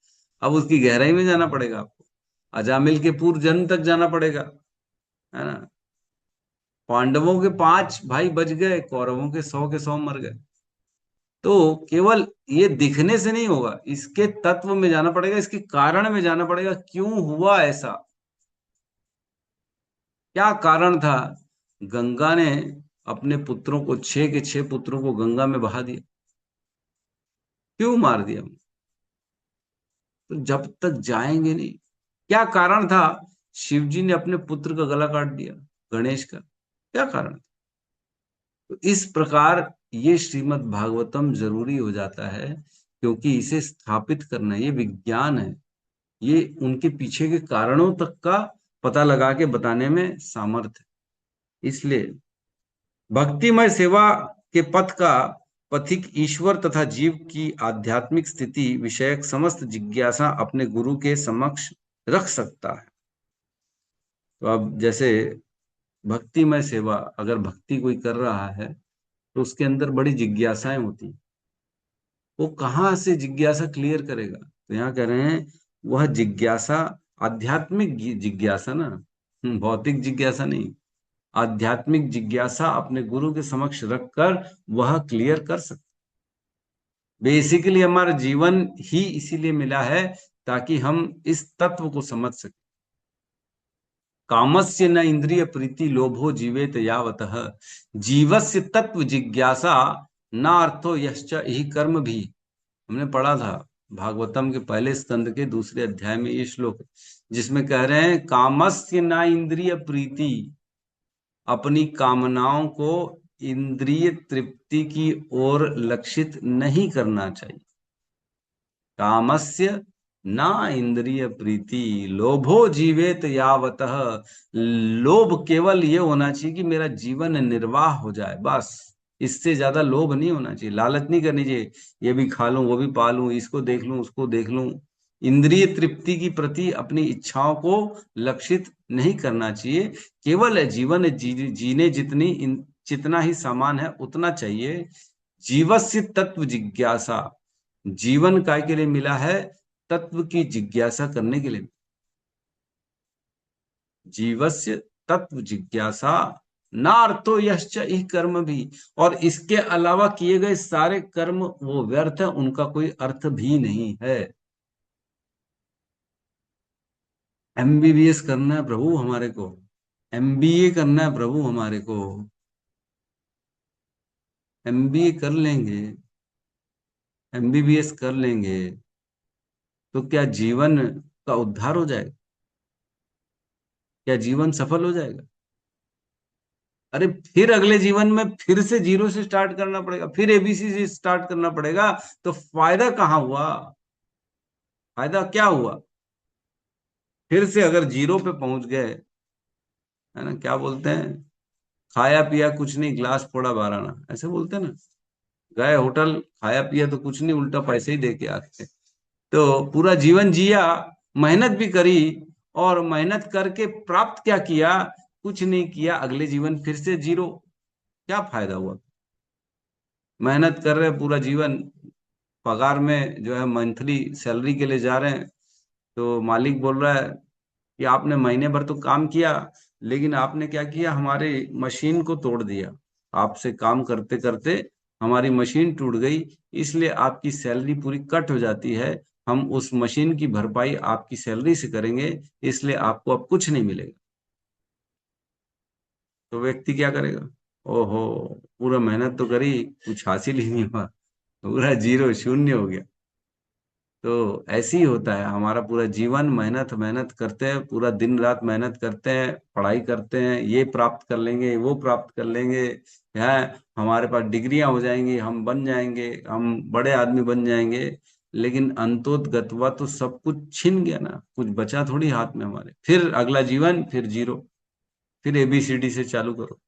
अब उसकी गहराई में जाना पड़ेगा आपको। अजामिल के पूर्व जन्म तक जाना पड़ेगा, है ना। पांडवों के 5 भाई बच गए, कौरवों के 100 के 100 मर गए। तो केवल ये दिखने से नहीं होगा, इसके तत्व में जाना पड़ेगा, इसके कारण में जाना पड़ेगा। क्यों हुआ ऐसा? क्या कारण था? गंगा ने अपने पुत्रों को, 6 के 6 पुत्रों को गंगा में बहा दिया। क्यों मार दिया? तो जब तक जाएंगे नहीं, क्या कारण था? शिव जी ने अपने पुत्र का गला काट दिया, गणेश का। क्या कारण था? तो इस प्रकार ये श्रीमद् भागवतम जरूरी हो जाता है, क्योंकि इसे स्थापित करना ये विज्ञान है। ये उनके पीछे के कारणों तक का पता लगा के बताने में सामर्थ्य है। इसलिए भक्तिमय सेवा के पथ का पथिक ईश्वर तथा जीव की आध्यात्मिक स्थिति विषयक समस्त जिज्ञासा अपने गुरु के समक्ष रख सकता है। तो अब जैसे भक्तिमय सेवा, अगर भक्ति कोई कर रहा है तो उसके अंदर बड़ी जिज्ञासाएं होती हैं। वो कहाँ से जिज्ञासा क्लियर करेगा? तो यहाँ कह रहे हैं वह जिज्ञासा आध्यात्मिक जिज्ञासा ना, भौतिक जिज्ञासा नहीं, आध्यात्मिक जिज्ञासा अपने गुरु के समक्ष रखकर वह क्लियर कर सकते। बेसिकली हमारा जीवन ही इसीलिए मिला है ताकि हम इस तत्व को समझ सकें। कामस्य न इंद्रिय प्रीति लोभो जीवेत यावतः जीवस्य तत्व जिज्ञासा न अर्थो यश्च यही कर्म भी। हमने पढ़ा था भागवतम के पहले स्कंद के दूसरे अध्याय में ये श्लोक, जिसमें कह रहे हैं कामस्य न इंद्रिय प्रीति, अपनी कामनाओं को इंद्रिय तृप्ति की ओर लक्षित नहीं करना चाहिए। कामस्य ना इंद्रिय प्रीति लोभो जीवेत यावतः, लोभ केवल ये होना चाहिए कि मेरा जीवन निर्वाह हो जाए, बस। इससे ज्यादा लोभ नहीं होना चाहिए, लालच नहीं करनी चाहिए, ये भी खा लूं, वो भी पा लूं, इसको देख लूं, उसको देख लूं। इंद्रिय तृप्ति की प्रति अपनी इच्छाओं को लक्षित नहीं करना चाहिए। केवल जीवन जीने जितना ही सामान है उतना चाहिए। जीवस्य तत्व जिज्ञासा, जीवन काय के लिए मिला है? तत्व की जिज्ञासा करने के लिए। जीवस्य तत्व जिज्ञासा नार्थो यश्च इह कर्म भी, और इसके अलावा किए गए सारे कर्म वो व्यर्थ है, उनका कोई अर्थ भी नहीं है। एमबीबीएस करना है प्रभु हमारे को, एमबीए करना है प्रभु हमारे को, एमबीए कर लेंगे, एमबीबीएस कर लेंगे तो क्या जीवन का उद्धार हो जाएगा? क्या जीवन सफल हो जाएगा? अरे फिर अगले जीवन में फिर से जीरो से स्टार्ट करना पड़ेगा, फिर एबीसी से स्टार्ट करना पड़ेगा। तो फायदा कहाँ हुआ? फायदा क्या हुआ? फिर से अगर जीरो पे पहुंच गए, है ना, क्या बोलते हैं, खाया पिया कुछ नहीं, ग्लास फोड़ा 12 आना, ऐसे बोलते हैं ना। गए होटल, खाया पिया तो कुछ नहीं, उल्टा पैसे ही दे के आ गए। तो पूरा जीवन जिया, मेहनत भी करी, और मेहनत करके प्राप्त क्या किया? कुछ नहीं किया। अगले जीवन फिर से जीरो। क्या फायदा हुआ? मेहनत कर रहे पूरा जीवन, पगार में जो है मंथली सैलरी के लिए जा रहे हैं, तो मालिक बोल रहा है कि आपने महीने भर तो काम किया, लेकिन आपने क्या किया? हमारी मशीन को तोड़ दिया। आपसे काम करते करते हमारी मशीन टूट गई, इसलिए आपकी सैलरी पूरी कट हो जाती है। हम उस मशीन की भरपाई आपकी सैलरी से करेंगे, इसलिए आपको अब कुछ नहीं मिलेगा। तो व्यक्ति क्या करेगा? ओहो, पूरा मेहनत तो करी, कुछ हासिल ही नहीं हुआ, पूरा जीरो, शून्य हो गया। तो ऐसे ही होता है हमारा पूरा जीवन। मेहनत मेहनत करते हैं, पूरा दिन रात मेहनत करते हैं, पढ़ाई करते हैं, ये प्राप्त कर लेंगे, वो प्राप्त कर लेंगे, है हमारे पास डिग्रियां हो जाएंगी, हम बन जाएंगे, हम बड़े आदमी बन जाएंगे। लेकिन अंतोदगत्वा तो सब कुछ छिन गया ना, कुछ बचा थोड़ी हाथ में हमारे। फिर अगला जीवन, फिर जीरो, फिर ABCD से चालू करो।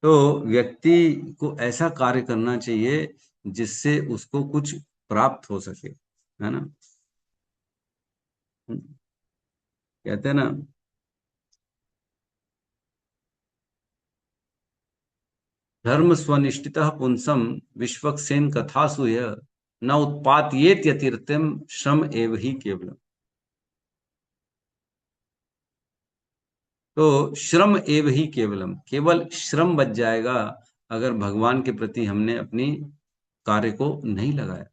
तो व्यक्ति को ऐसा कार्य करना चाहिए जिससे उसको कुछ प्राप्त हो सके, है ना। कहते हैं ना, धर्म स्वनिष्ठितः पुंसम विश्वक्सेन कथासु यः न उत्पातयेत यतिर्त्यम श्रम एव ही केवलम। तो श्रम एव ही केवलम, केवल श्रम बच जाएगा अगर भगवान के प्रति हमने अपनी कार्य को नहीं लगाया।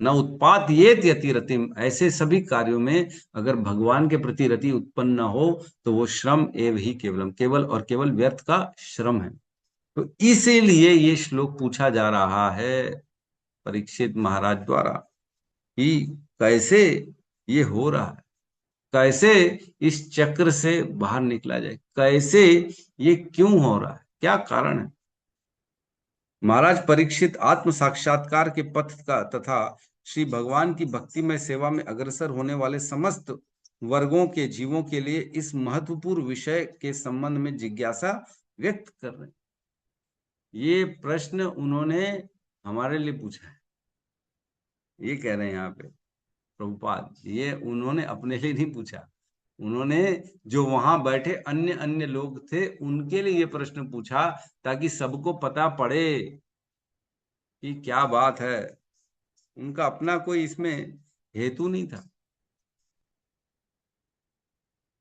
न उत्पात ये यतिरतिम, ऐसे सभी कार्यों में अगर भगवान के प्रति रति उत्पन्न न हो तो वो श्रम एव ही केवलम, केवल और केवल व्यर्थ का श्रम है। तो इसीलिए ये श्लोक पूछा जा रहा है परीक्षित महाराज द्वारा कि कैसे ये हो रहा है, कैसे इस चक्र से बाहर निकला जाए, कैसे ये क्यों हो रहा है, क्या कारण है। महाराज परीक्षित आत्म साक्षात्कार के पथ का तथा श्री भगवान की भक्तिमय सेवा में अग्रसर होने वाले समस्त वर्गों के जीवों के लिए इस महत्वपूर्ण विषय के संबंध में जिज्ञासा व्यक्त कर रहे हैं। ये प्रश्न उन्होंने हमारे लिए पूछा है। ये कह रहे हैं यहाँ पे प्रभुपाद, ये उन्होंने अपने लिए नहीं पूछा, उन्होंने जो वहां बैठे अन्य अन्य लोग थे उनके लिए ये प्रश्न पूछा, ताकि सबको पता पड़े कि क्या बात है। उनका अपना कोई इसमें हेतु नहीं था।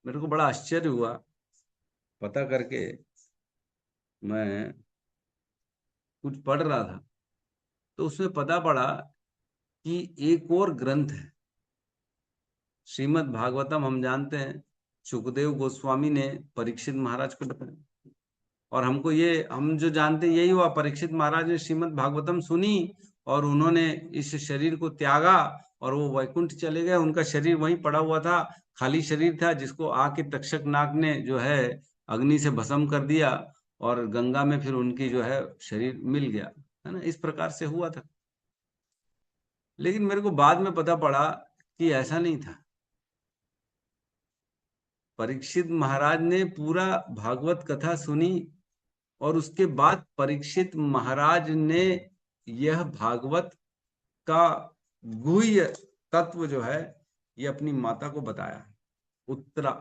मेरे को बड़ा आश्चर्य हुआ पता करके, मैं कुछ पढ़ रहा था तो उसमें पता पड़ा कि एक और ग्रंथ है श्रीमद् भागवतम। हम जानते हैं सुखदेव गोस्वामी ने परीक्षित महाराज को बताया, और हमको ये, हम जो जानते हैं यही हुआ, परीक्षित महाराज ने श्रीमद् भागवतम सुनी और उन्होंने इस शरीर को त्यागा और वो वैकुंठ चले गए। उनका शरीर वहीं पड़ा हुआ था, खाली शरीर था, जिसको आके तक्षक नाग ने जो है अग्नि से भस्म कर दिया और गंगा में फिर उनकी जो है शरीर मिल गया, है ना। इस प्रकार से हुआ था। लेकिन मेरे को बाद में पता पड़ा कि ऐसा नहीं था। परीक्षित महाराज ने पूरा भागवत कथा सुनी और उसके बाद परीक्षित महाराज ने यह भागवत का गुह्य तत्व जो है ये अपनी माता को बताया। उत्तरा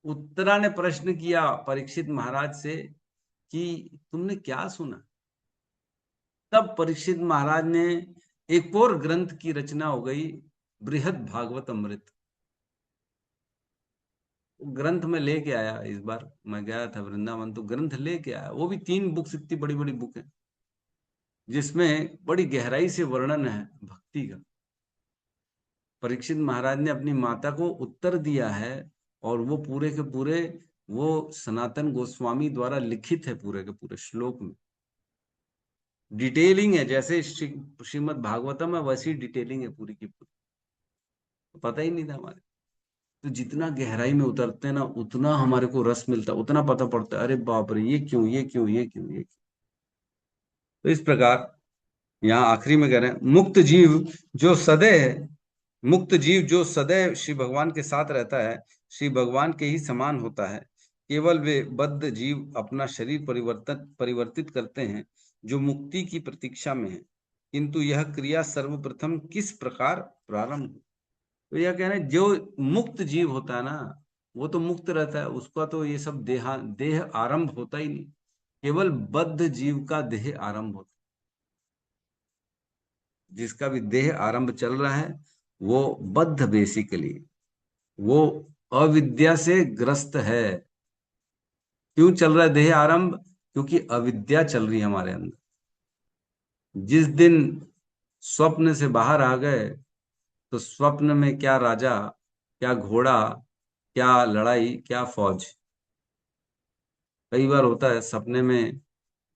उत्तरा ने प्रश्न किया परीक्षित महाराज से कि तुमने क्या सुना। तब परीक्षित महाराज ने एक और ग्रंथ की रचना हो गई, बृहद भागवत अमृत। ग्रंथ में लेके आया, इस बार मैं गया था वृंदावन तो ग्रंथ लेके आया। वो भी 3 बुक्स, इतनी बड़ी बड़ी बुक है जिसमें बड़ी गहराई से वर्णन है भक्ति का। परीक्षित महाराज ने अपनी माता को उत्तर दिया है और वो पूरे के पूरे वो सनातन गोस्वामी द्वारा लिखित है, पूरे के पूरे श्लोक में डिटेलिंग है। जैसे श्रीमद् भागवतम है वैसी डिटेलिंग है पूरी की पूरी। पता ही नहीं था हमारे। तो जितना गहराई में उतरते हैं ना उतना हमारे को रस मिलता, उतना पता पड़ता है, अरे बाप रे ये क्यों, ये क्यों, ये क्यों, ये क्यों। तो इस प्रकार यहाँ आखिरी में कह रहे हैं, मुक्त जीव जो सदैव श्री भगवान के साथ रहता है श्री भगवान के ही समान होता है। केवल वे बद्ध जीव अपना शरीर परिवर्तित करते हैं जो मुक्ति की प्रतीक्षा में है, किंतु यह क्रिया सर्वप्रथम किस प्रकार प्रारंभ। तो यह कह रहे हैं जो मुक्त जीव होता है ना वो तो मुक्त रहता है, उसका तो ये सब देह आरंभ होता ही नहीं। केवल बद्ध जीव का देह आरंभ होता है। जिसका भी देह आरंभ चल रहा है वो बद्ध, बेसिकली वो अविद्या से ग्रस्त है। क्यों चल रहा है देह आरंभ? क्योंकि अविद्या चल रही है हमारे अंदर। जिस दिन स्वप्न से बाहर आ गए तो स्वप्न में क्या राजा, क्या घोड़ा, क्या लड़ाई, क्या फौज। कई बार होता है सपने में,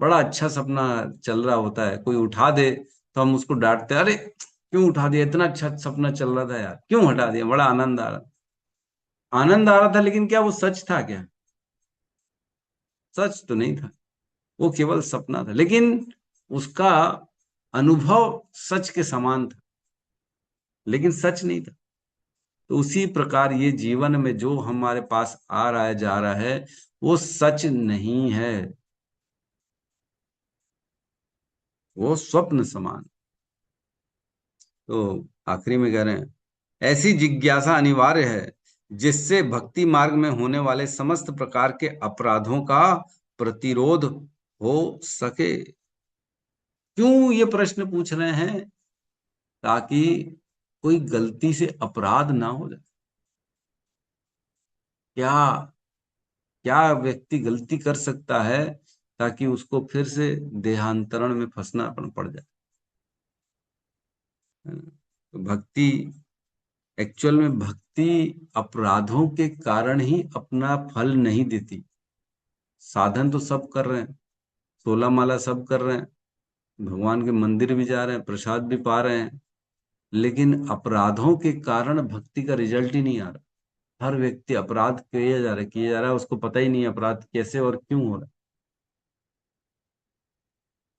बड़ा अच्छा सपना चल रहा होता है, कोई उठा दे तो हम उसको डांटते, अरे क्यों उठा दिया, इतना अच्छा सपना चल रहा था यार, क्यों हटा दिया, बड़ा आनंद आ रहा था। लेकिन क्या वो सच था? क्या सच तो नहीं था, वो केवल सपना था। लेकिन उसका अनुभव सच के समान था, लेकिन सच नहीं था। तो उसी प्रकार ये जीवन में जो हमारे पास आ रहा है जा रहा है वो सच नहीं है, वो स्वप्न समान। तो आखिरी में कह रहे हैं, ऐसी जिज्ञासा अनिवार्य है जिससे भक्ति मार्ग में होने वाले समस्त प्रकार के अपराधों का प्रतिरोध हो सके। क्यों ये प्रश्न पूछ रहे हैं? ताकि कोई गलती से अपराध ना हो जाए। क्या क्या व्यक्ति गलती कर सकता है ताकि उसको फिर से देहांतरण में फंसना पड़ जाए? तो भक्ति, एक्चुअल में भक्ति अपराधों के कारण ही अपना फल नहीं देती। साधन तो सब कर रहे हैं, 16 माला सब कर रहे हैं, भगवान के मंदिर भी जा रहे हैं, प्रसाद भी पा रहे हैं, लेकिन अपराधों के कारण भक्ति का रिजल्ट ही नहीं आ रहा। हर व्यक्ति अपराध किए जा रहा है, उसको पता ही नहीं अपराध कैसे और क्यों हो रहा है।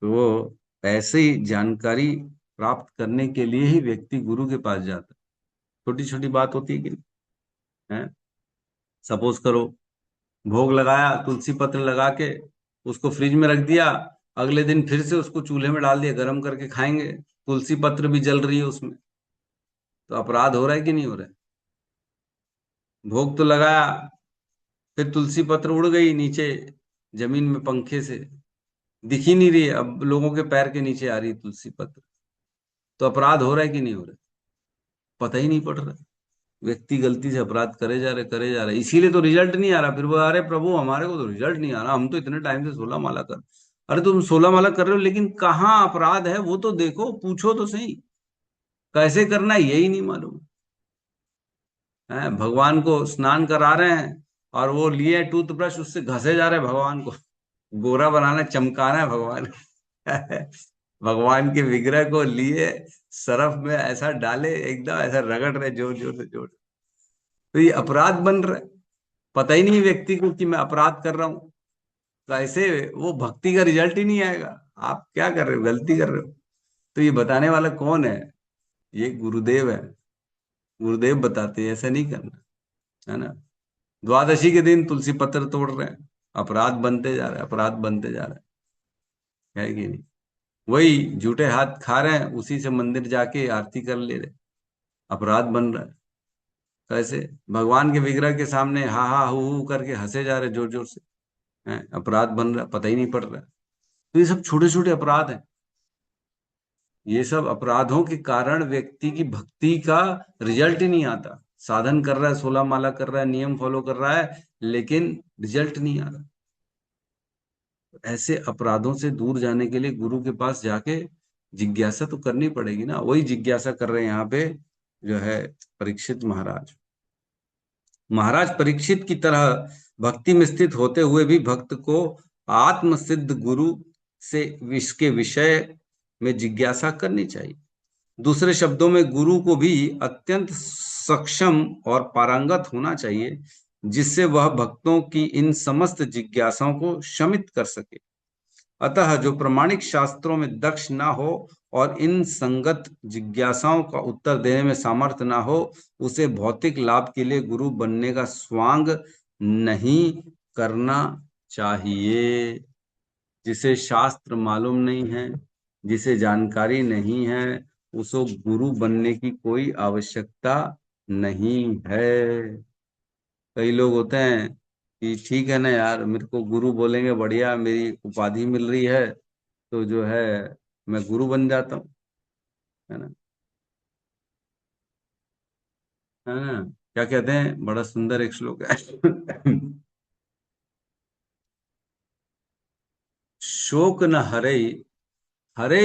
तो वो ऐसे ही जानकारी प्राप्त करने के लिए ही व्यक्ति गुरु के पास जाता है। छोटी छोटी बात होती है कि नहीं है? सपोज करो, भोग लगाया, तुलसी पत्र लगा के उसको फ्रिज में रख दिया, अगले दिन फिर से उसको चूल्हे में डाल दिया, गर्म करके खाएंगे, तुलसी पत्र भी जल रही है उसमें, तो अपराध हो रहा है कि नहीं हो रहा है? भोग तो लगाया, फिर तुलसी पत्र उड़ गई नीचे जमीन में पंखे से, दिख ही नहीं रही है, अब लोगों के पैर के नीचे आ रही है तुलसी पत्र, तो अपराध हो रहा है कि नहीं हो रहा है? पता ही नहीं पड़ रहा। व्यक्ति गलती से अपराध करे जा रहे, इसीलिए तो रिजल्ट नहीं आ रहा। फिर वो, अरे प्रभु हमारे को तो रिजल्ट नहीं आ रहा, हम तो इतने टाइम से 16 माला कर। अरे तुम 16 माला कर रहे हो, लेकिन कहाँ अपराध है वो तो देखो, पूछो तो सही, कैसे करना है यही नहीं मालूम है। भगवान को स्नान करा रहे हैं और वो लिए टूथब्रश, उससे घसे जा रहे हैं भगवान को, गोरा बनाना, चमकाना है भगवान भगवान के विग्रह को लिए सरफ में ऐसा डाले, एकदम ऐसा रगड़ रहे जोर जोर से, जोर। तो ये अपराध बन रहा है, पता ही नहीं व्यक्ति को कि मैं अपराध कर रहा हूं। तो ऐसे वो भक्ति का रिजल्ट ही नहीं आएगा। आप क्या कर रहे हो, गलती कर रहे हो। तो ये बताने वाला कौन है? ये गुरुदेव है। गुरुदेव बताते हैं ऐसा नहीं करना, है ना। द्वादशी के दिन तुलसी पत्र तोड़ रहे हैं, अपराध बनते जा रहे हैं, अपराध बनते जा रहे हैं, है कि नहीं। वही झूठे हाथ खा रहे हैं, उसी से मंदिर जाके आरती कर ले रहे, अपराध बन रहा है। कैसे? भगवान के विग्रह के सामने हा हा हु करके हंसे जा रहे जोर जोर से, हैं, अपराध बन रहा, पता ही नहीं पड़ रहा। तो ये सब छोटे छोटे अपराध हैं। ये सब अपराधों के कारण व्यक्ति की भक्ति का रिजल्ट ही नहीं आता। साधन कर रहा है, 16 माला कर रहा है, नियम फॉलो कर रहा है, लेकिन रिजल्ट नहीं आ रहा। ऐसे अपराधों से दूर जाने के लिए गुरु के पास जाके जिज्ञासा तो करनी पड़ेगी ना। वही जिज्ञासा कर रहे हैं यहाँ पे जो है परीक्षित महाराज। महाराज परीक्षित की तरह भक्ति में स्थित होते हुए भी भक्त को आत्म सिद्ध गुरु से इसके विषय में जिज्ञासा करनी चाहिए। दूसरे शब्दों में गुरु को भी अत्यंत सक्षम और पारंगत होना चाहिए, जिससे वह भक्तों की इन समस्त जिज्ञासाओं को शमित कर सके। अतः जो प्रमाणिक शास्त्रों में दक्ष ना हो और इन संगत जिज्ञासाओं का उत्तर देने में सामर्थ्य ना हो, उसे भौतिक लाभ के लिए गुरु बनने का स्वांग नहीं करना चाहिए। जिसे शास्त्र मालूम नहीं है, जिसे जानकारी नहीं है, उसको गुरु बनने की कोई आवश्यकता नहीं है। कई लोग होते हैं कि ठीक है ना यार, मेरे को गुरु बोलेंगे, बढ़िया मेरी उपाधि मिल रही है तो जो है मैं गुरु बन जाता हूँ, है ना। है ना। क्या कहते हैं, बड़ा सुंदर एक श्लोक है शोक न हरे, हरे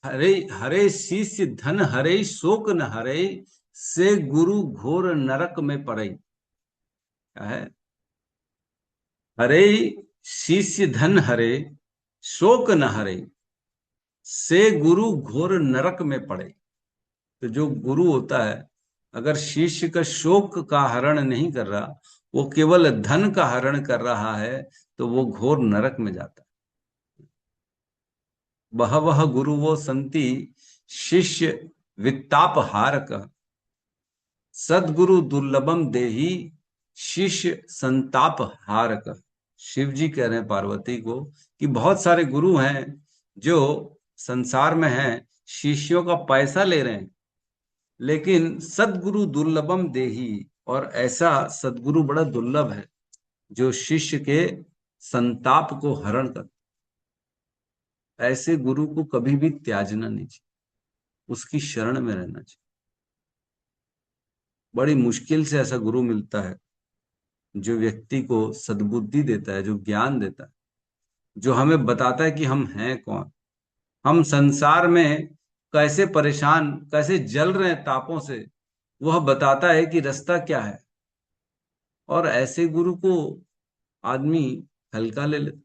हरे हरे शिष्य धन हरे, शोक न हरे, से गुरु घोर नरक में पड़े। क्या है? हरे शिष्य धन हरे, शोक न हरे, से गुरु घोर नरक में पड़े। तो जो गुरु होता है, अगर शिष्य का शोक का हरण नहीं कर रहा, वो केवल धन का हरण कर रहा है, तो वो घोर नरक में जाता है। बहवः गुरुवो संति शिष्य वित्ताप हारक, सदगुरु दुर्लभम देही शिष्य संताप हारक। शिव जी कह रहे हैं पार्वती को कि बहुत सारे गुरु हैं जो संसार में हैं, शिष्यों का पैसा ले रहे हैं, लेकिन सदगुरु दुर्लभम देही, और ऐसा सदगुरु बड़ा दुर्लभ है जो शिष्य के संताप को हरण कर। ऐसे गुरु को कभी भी त्याजना नहीं चाहिए, उसकी शरण में रहना चाहिए। बड़ी मुश्किल से ऐसा गुरु मिलता है जो व्यक्ति को सद्बुद्धि देता है, जो ज्ञान देता है, जो हमें बताता है कि हम हैं कौन, हम संसार में कैसे परेशान, कैसे जल रहे हैं तापों से, वह बताता है कि रास्ता क्या है। और ऐसे गुरु को आदमी हल्का ले लेता।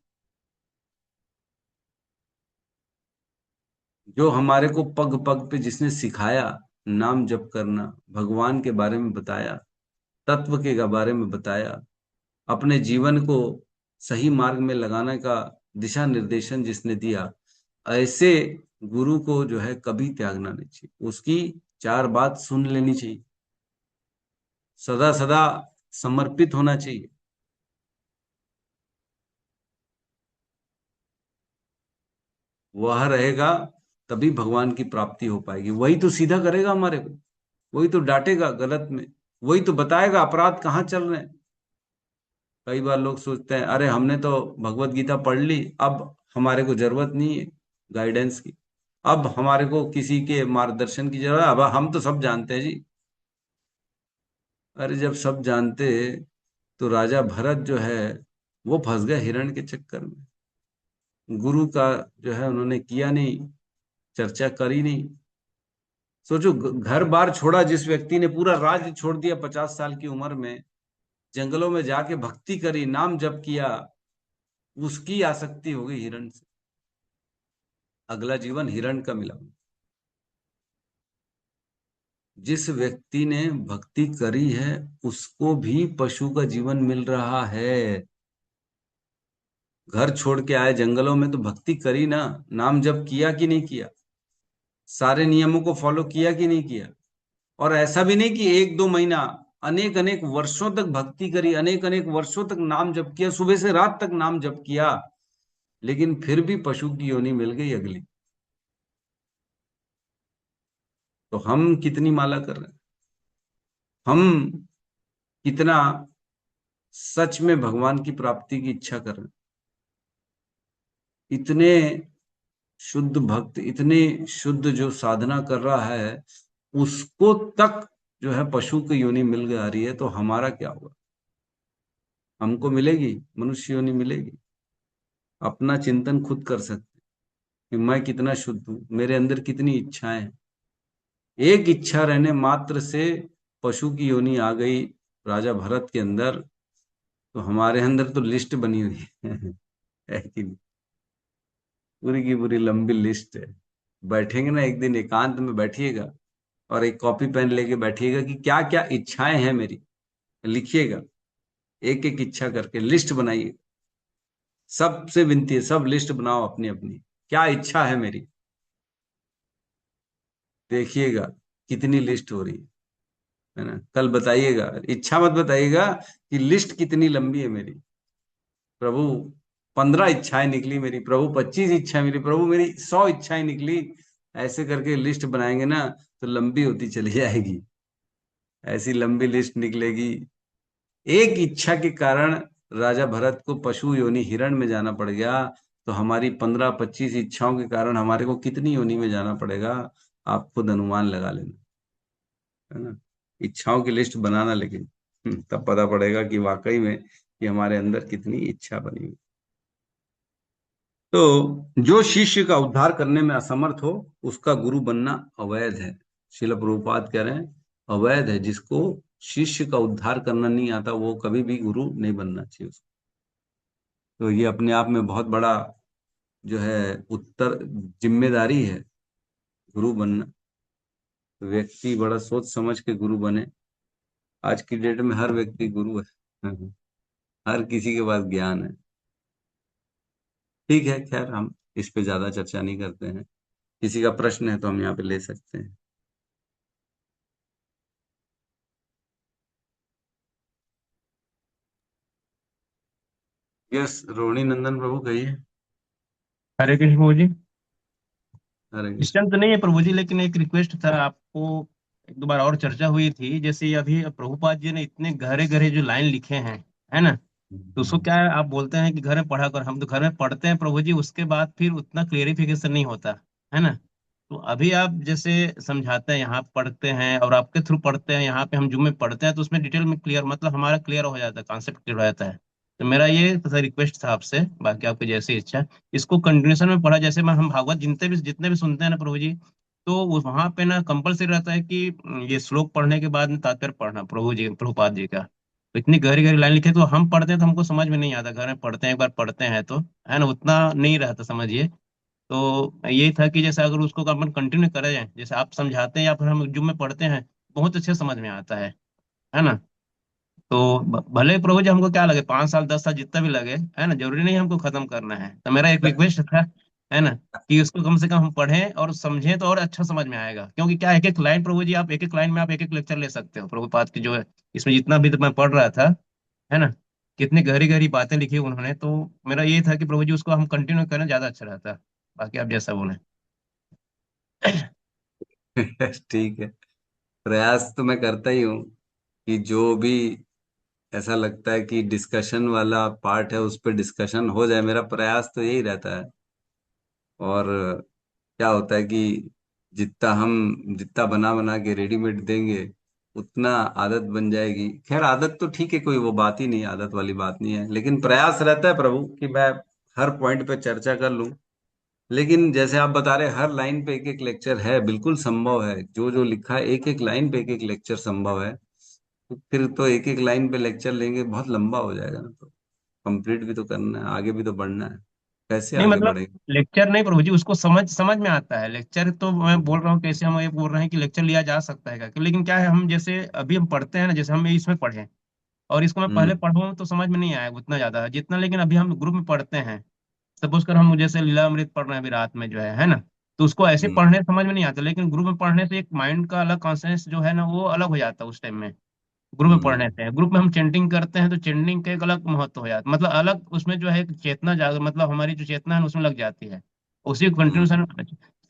जो हमारे को पग पग पे जिसने सिखाया नाम जप करना, भगवान के बारे में बताया, तत्व के बारे में बताया, अपने जीवन को सही मार्ग में लगाने का दिशा निर्देशन जिसने दिया, ऐसे गुरु को जो है कभी त्यागना नहीं चाहिए। उसकी चार बात सुन लेनी चाहिए, सदा सदा समर्पित होना चाहिए। वह रहेगा तभी भगवान की प्राप्ति हो पाएगी। वही तो सीधा करेगा हमारे को, वही तो डांटेगा गलत में, वही तो बताएगा अपराध कहाँ चल रहे हैं। कई बार लोग सोचते हैं अरे हमने तो भगवत गीता पढ़ ली, अब हमारे को जरूरत नहीं है गाइडेंस की, अब हमारे को किसी के मार्गदर्शन की जरूरत है, अब हम तो सब जानते हैं जी। अरे जब सब जानते तो राजा भरत जो है वो फंस गए हिरण के चक्कर में। गुरु का जो है उन्होंने किया नहीं, चर्चा करी नहीं। सोचो, घर बार छोड़ा जिस व्यक्ति ने, पूरा राज्य छोड़ दिया 50 साल की उम्र में, जंगलों में जाके भक्ति करी, नाम जप किया, उसकी आसक्ति हो गई हिरण से। अगला जीवन हिरण का मिला। जिस व्यक्ति ने भक्ति करी है उसको भी पशु का जीवन मिल रहा है। घर छोड़ के आए जंगलों में तो भक्ति करी ना, नाम जप किया कि नहीं किया, सारे नियमों को फॉलो किया कि नहीं किया। और ऐसा भी नहीं कि एक दो महीना, अनेक अनेक वर्षों तक भक्ति करी, अनेक अनेक वर्षों तक नाम जप किया, सुबह से रात तक नाम जप किया, लेकिन फिर भी पशु की योनि मिल गई अगली। तो हम कितनी माला कर रहे हैं, हम कितना सच में भगवान की प्राप्ति की इच्छा कर रहे हैं। इतने शुद्ध भक्त, इतने शुद्ध जो साधना कर रहा है, उसको तक जो है पशु की योनि मिल जा रही है, तो हमारा क्या होगा। हमको मिलेगी मनुष्य योनि मिलेगी। अपना चिंतन खुद कर सकते कि मैं कितना शुद्ध हूं, मेरे अंदर कितनी इच्छाएं हैं। एक इच्छा रहने मात्र से पशु की योनि आ गई राजा भरत के अंदर, तो हमारे अंदर तो लिस्ट बनी हुई है कि नहीं? पूरी की पूरी लंबी लिस्ट है। बैठेंगे ना एक दिन, एकांत में बैठिएगा और एक कॉपी पेन लेके बैठिएगा कि क्या क्या इच्छाएं हैं मेरी, लिखिएगा, एक एक इच्छा करके लिस्ट बनाइए। सबसे विनती है, सब लिस्ट बनाओ अपनी अपनी, क्या इच्छा है मेरी। देखिएगा कितनी लिस्ट हो रही है ना। कल बताइएगा, इच्छा मत बताइएगा कि लिस्ट कितनी लंबी है मेरी। प्रभु 15 इच्छाएं निकली मेरी, प्रभु 25 इच्छाएं मिली, प्रभु मेरी 100 इच्छाएं निकली। ऐसे करके लिस्ट बनाएंगे ना तो लंबी होती चली जाएगी, ऐसी लंबी लिस्ट निकलेगी। एक इच्छा के कारण राजा भरत को पशु योनि हिरण में जाना पड़ गया, तो हमारी 15-25 इच्छाओं के कारण हमारे को कितनी योनि में जाना पड़ेगा, आप खुद अनुमान लगा लेना, है ना। इच्छाओं की लिस्ट बनाना, लेकिन तब पता पड़ेगा कि वाकई में कि हमारे अंदर कितनी इच्छा बनी हुई। तो जो शिष्य का उद्धार करने में असमर्थ हो उसका गुरु बनना अवैध है। श्रील प्रभुपाद कह रहे हैं अवैध है। जिसको शिष्य का उद्धार करना नहीं आता वो कभी भी गुरु नहीं बनना चाहिए उसको। तो ये अपने आप में बहुत बड़ा जो है उत्तर जिम्मेदारी है गुरु बनना। तो व्यक्ति बड़ा सोच समझ के गुरु बने। आज की डेट में हर व्यक्ति गुरु है हर किसी के पास ज्ञान है। ठीक है, खैर हम इस पे ज्यादा चर्चा नहीं करते हैं। किसी का प्रश्न है तो हम यहाँ पे ले सकते हैं। यस, रोहिणी नंदन प्रभु कहिए। हरे कृष्ण प्रभु जी। हरे इस कृष्ण। टाइम तो नहीं है प्रभु जी, लेकिन एक रिक्वेस्ट था आपको। एक दो बार और चर्चा हुई थी, जैसे अभी प्रभुपाद जी ने इतने गहरे गहरे जो लाइन लिखे हैं, है ना, तो उसको क्या है, आप बोलते हैं कि घर में पढ़ा कर, हम तो घर में पढ़ते हैं प्रभु जी, उसके बाद फिर उतना क्लेरिफिकेशन नहीं होता, है ना। तो अभी आप जैसे समझाते हैं, यहाँ पढ़ते हैं और आपके थ्रू पढ़ते हैं, यहाँ पे हम जूम में पढ़ते हैं, तो उसमें डिटेल में क्लियर, मतलब हमारा क्लियर हो जाता है, कॉन्सेप्ट क्लियर हो जाता है। तो मेरा ये रिक्वेस्ट था आपसे, बाकी आपकी जैसी इच्छा। इसको कंटिन्यूशन में पढ़ा, जैसे मैं हम भागवत जितने भी सुनते हैं ना प्रभु जी, तो वहां पे ना कंपलसरी रहता है कि ये श्लोक पढ़ने के बाद में तात्पर्य पढ़ना प्रभु जी, प्रभुपाद जी का। तो इतनी गहरी गहरी लाइन लिखे, तो हम पढ़ते हैं तो हमको समझ में नहीं आता, घर में पढ़ते हैं, एक बार पढ़ते हैं तो, है ना, उतना नहीं रहता समझिए। तो यही था कि जैसे अगर उसको अपन कंटिन्यू करें जाए, जैसे आप समझाते हैं या फिर हम जुम में पढ़ते हैं, बहुत अच्छे से समझ में आता है ना। तो भले प्रभु जी हमको क्या लगे, 5 साल 10 साल जितना भी लगे, है ना, जरूरी नहीं हमको खत्म करना है। तो मेरा एक रिक्वेस्ट था, है ना, कि उसको कम से कम हम पढ़ें और समझें, तो और अच्छा समझ में आएगा। क्योंकि क्या, एक एक लाइन प्रभु जी, आप एक एक लाइन में आप एक एक लेक्चर ले सकते हो प्रभुपाद की जो है। इसमें जितना भी तो मैं पढ़ रहा था, है ना, कितनी गहरी गहरी बातें लिखी उन्होंने। तो मेरा ये था कि प्रभु जी उसको हम कंटिन्यू करें, ज्यादा अच्छा रहता। बाकी आप जैसा बोले। ठीक है। प्रयास तो मैं करता ही हूँ कि जो भी ऐसा लगता है कि डिस्कशन वाला पार्ट है उस पर डिस्कशन हो जाए, मेरा प्रयास तो यही रहता है। और क्या होता है कि जितना बना बना के रेडीमेड देंगे उतना आदत बन जाएगी। खैर आदत तो ठीक है, कोई वो बात ही नहीं, आदत वाली बात नहीं है, लेकिन प्रयास रहता है प्रभु कि मैं हर पॉइंट पे चर्चा कर लूं। लेकिन जैसे आप बता रहे हर लाइन पे एक एक लेक्चर है, बिल्कुल संभव है, जो जो लिखा है एक एक लाइन पे एक एक लेक्चर संभव है। तो फिर तो एक एक लाइन पे लेक्चर लेंगे बहुत लंबा हो जाएगा ना। तो कंप्लीट भी तो करना है, आगे भी तो बढ़ना है, कैसे नहीं आगे मतलब बढ़ेगा। लेक्चर नहीं प्रभु जी, उसको समझ समझ में आता है लेक्चर। तो मैं बोल रहा हूँ, कैसे हम ये बोल रहे हैं कि लेक्चर लिया जा सकता है क्या, लेकिन क्या है, हम जैसे अभी हम पढ़ते हैं ना, जैसे हम इसमें पढ़े, और इसको मैं पहले हम्म। पढ़ूँ तो समझ में नहीं आया उतना ज्यादा जितना, लेकिन अभी हम ग्रुप में पढ़ते हैं। सपोज कर हम जैसे लीलामृत पढ़ रहे हैं अभी रात में जो है ना, तो उसको ऐसे हम्म। पढ़ने समझ में नहीं आता, लेकिन ग्रुप में पढ़ने से एक माइंड का अलग कॉन्सेंस जो है ना, वो अलग हो जाता है उस टाइम में। ग्रुप में पढ़ने हम्म। से, ग्रुप में हम चेंटिंग करते हैं, तो चेंटिंग का एक अलग महत्व हो जाता है, मतलब अलग उसमें जो है एक चेतना जाग, मतलब हमारी जो चेतना है उसमें लग जाती है। उसी हम्म। कंटिन्यूशन,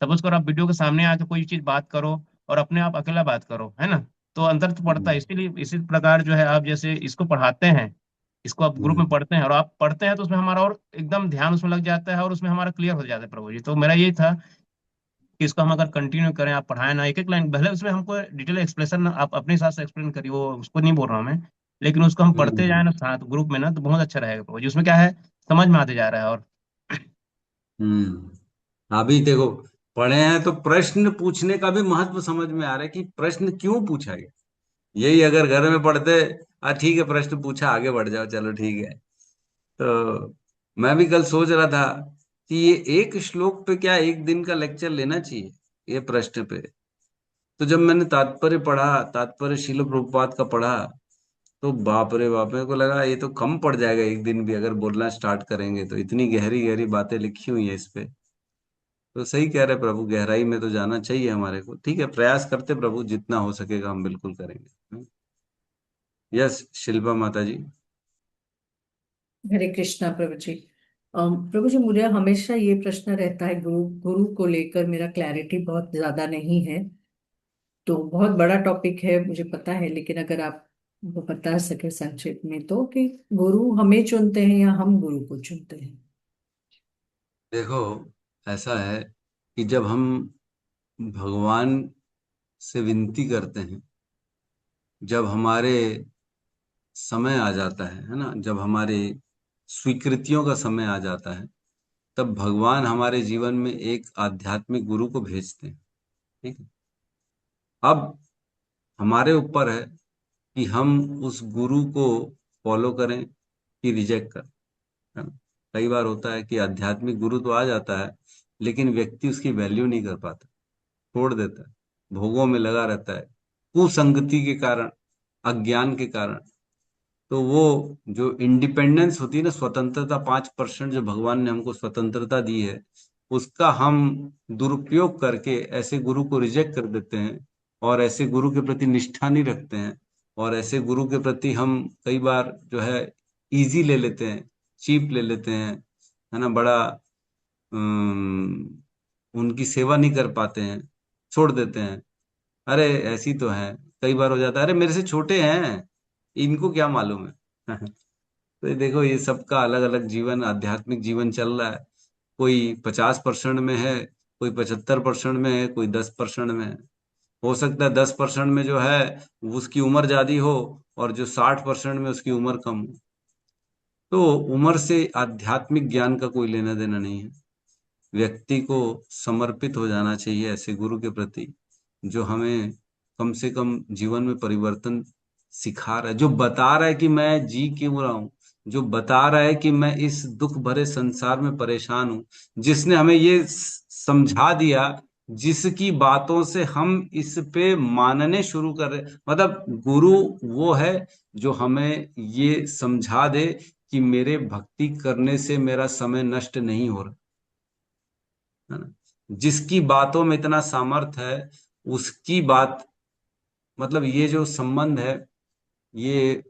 सपोज करो आप वीडियो के सामने आके कोई चीज बात करो, और अपने आप अकेला बात करो, है ना, तो अंतर तो पड़ता है। हम्म। इसीलिए इसी प्रकार जो है, आप जैसे इसको पढ़ाते हैं, इसको आप ग्रुप में हम्म। पढ़ते हैं और आप पढ़ते हैं, तो उसमें हमारा और एकदम ध्यान उसमें लग जाता है, और उसमें हमारा क्लियर हो जाता है प्रभु जी। तो मेरा यही था कि इसको हम अगर कंटिन्यू करें, आप पढ़ाएं ना, एक एक लाइन, भले उसमें हमको डिटेल एक्सप्लेनेशन आप अपने हिसाब से एक्सप्लेन करिए, वो उसको नहीं बोल रहा हूँ मैं, लेकिन उसको हम पढ़ते जाए हम्म। ना साथ ग्रुप में ना, तो बहुत अच्छा रहेगा प्रभु जी। उसमें क्या है, समझ में आते जा रहा है। और अभी देखो, पढ़े हैं तो प्रश्न पूछने का भी महत्व समझ में आ रहा है कि प्रश्न क्यों पूछा गया। यही अगर घर में पढ़ते, ठीक है प्रश्न पूछा आगे बढ़ जाओ चलो ठीक है। तो मैं भी कल सोच रहा था कि ये एक श्लोक पे क्या एक दिन का लेक्चर लेना चाहिए, ये प्रश्न पे। तो जब मैंने तात्पर्य पढ़ा, तात्पर्य शील प्रभुपाद का पढ़ा, तो बाप रे बाप, मेरे को लगा ये तो कम पड़ जाएगा एक दिन भी अगर बोलना स्टार्ट करेंगे तो, इतनी गहरी गहरी बातें लिखी हुई है इस पे। तो सही कह रहे प्रभु, गहराई में तो जाना चाहिए हमारे को। ठीक है, प्रयास करते प्रभु, जितना हो सकेगा हम बिल्कुल करेंगे। यस, शिल्पा माता जी। हरे कृष्णा प्रभु जी। प्रभु जी, मुझे हमेशा ये प्रश्न रहता है, गुरु गुरु को लेकर मेरा क्लैरिटी बहुत ज्यादा नहीं है। तो बहुत बड़ा टॉपिक है मुझे पता है, लेकिन अगर आप वो बता सके संक्षेप में, तो कि गुरु हमें चुनते हैं या हम गुरु को चुनते हैं। देखो, ऐसा है कि जब हम भगवान से विनती करते हैं, जब हमारे समय आ जाता है ना, जब हमारे स्वीकृतियों का समय आ जाता है, तब भगवान हमारे जीवन में एक आध्यात्मिक गुरु को भेजते हैं। ठीक है। अब हमारे ऊपर है कि हम उस गुरु को फॉलो करें कि रिजेक्ट करें, है ना। कई बार होता है कि आध्यात्मिक गुरु तो आ जाता है, लेकिन व्यक्ति उसकी वैल्यू नहीं कर पाता, छोड़ देता है, भोगों में लगा रहता है, कुसंगति के कारण, अज्ञान के कारण। तो वो जो इंडिपेंडेंस होती है ना, स्वतंत्रता, 5% जो भगवान ने हमको स्वतंत्रता दी है, उसका हम दुरुपयोग करके ऐसे गुरु को रिजेक्ट कर देते हैं और ऐसे गुरु के प्रति निष्ठा नहीं रखते हैं, और ऐसे गुरु के प्रति हम कई बार जो है इजी ले लेते हैं, चीप ले लेते हैं, है ना, बड़ा उनकी सेवा नहीं कर पाते हैं, छोड़ देते हैं। अरे ऐसी तो है, कई बार हो जाता है, अरे मेरे से छोटे हैं, इनको क्या मालूम है। तो ये देखो, ये सबका अलग अलग जीवन, आध्यात्मिक जीवन चल रहा है। कोई 50% में है, कोई 75% में है, कोई 10% में है। हो सकता है 10% में जो है उसकी उम्र ज्यादा हो, और जो 60% में उसकी उम्र कम हो। तो उम्र से आध्यात्मिक ज्ञान का कोई लेना देना नहीं है। व्यक्ति को समर्पित हो जाना चाहिए ऐसे गुरु के प्रति, जो हमें कम से कम जीवन में परिवर्तन सिखा रहा है, जो बता रहा है कि मैं जी क्यों रहा हूं, जो बता रहा है कि मैं इस दुख भरे संसार में परेशान हूं, जिसने हमें ये समझा दिया, जिसकी बातों से हम इस पे मानने शुरू कर रहे। मतलब गुरु वो है जो हमें ये समझा दे कि मेरे भक्ति करने से मेरा समय नष्ट नहीं हो रहा, है ना। जिसकी बातों में इतना सामर्थ्य है, उसकी बात, मतलब ये जो संबंध है, ये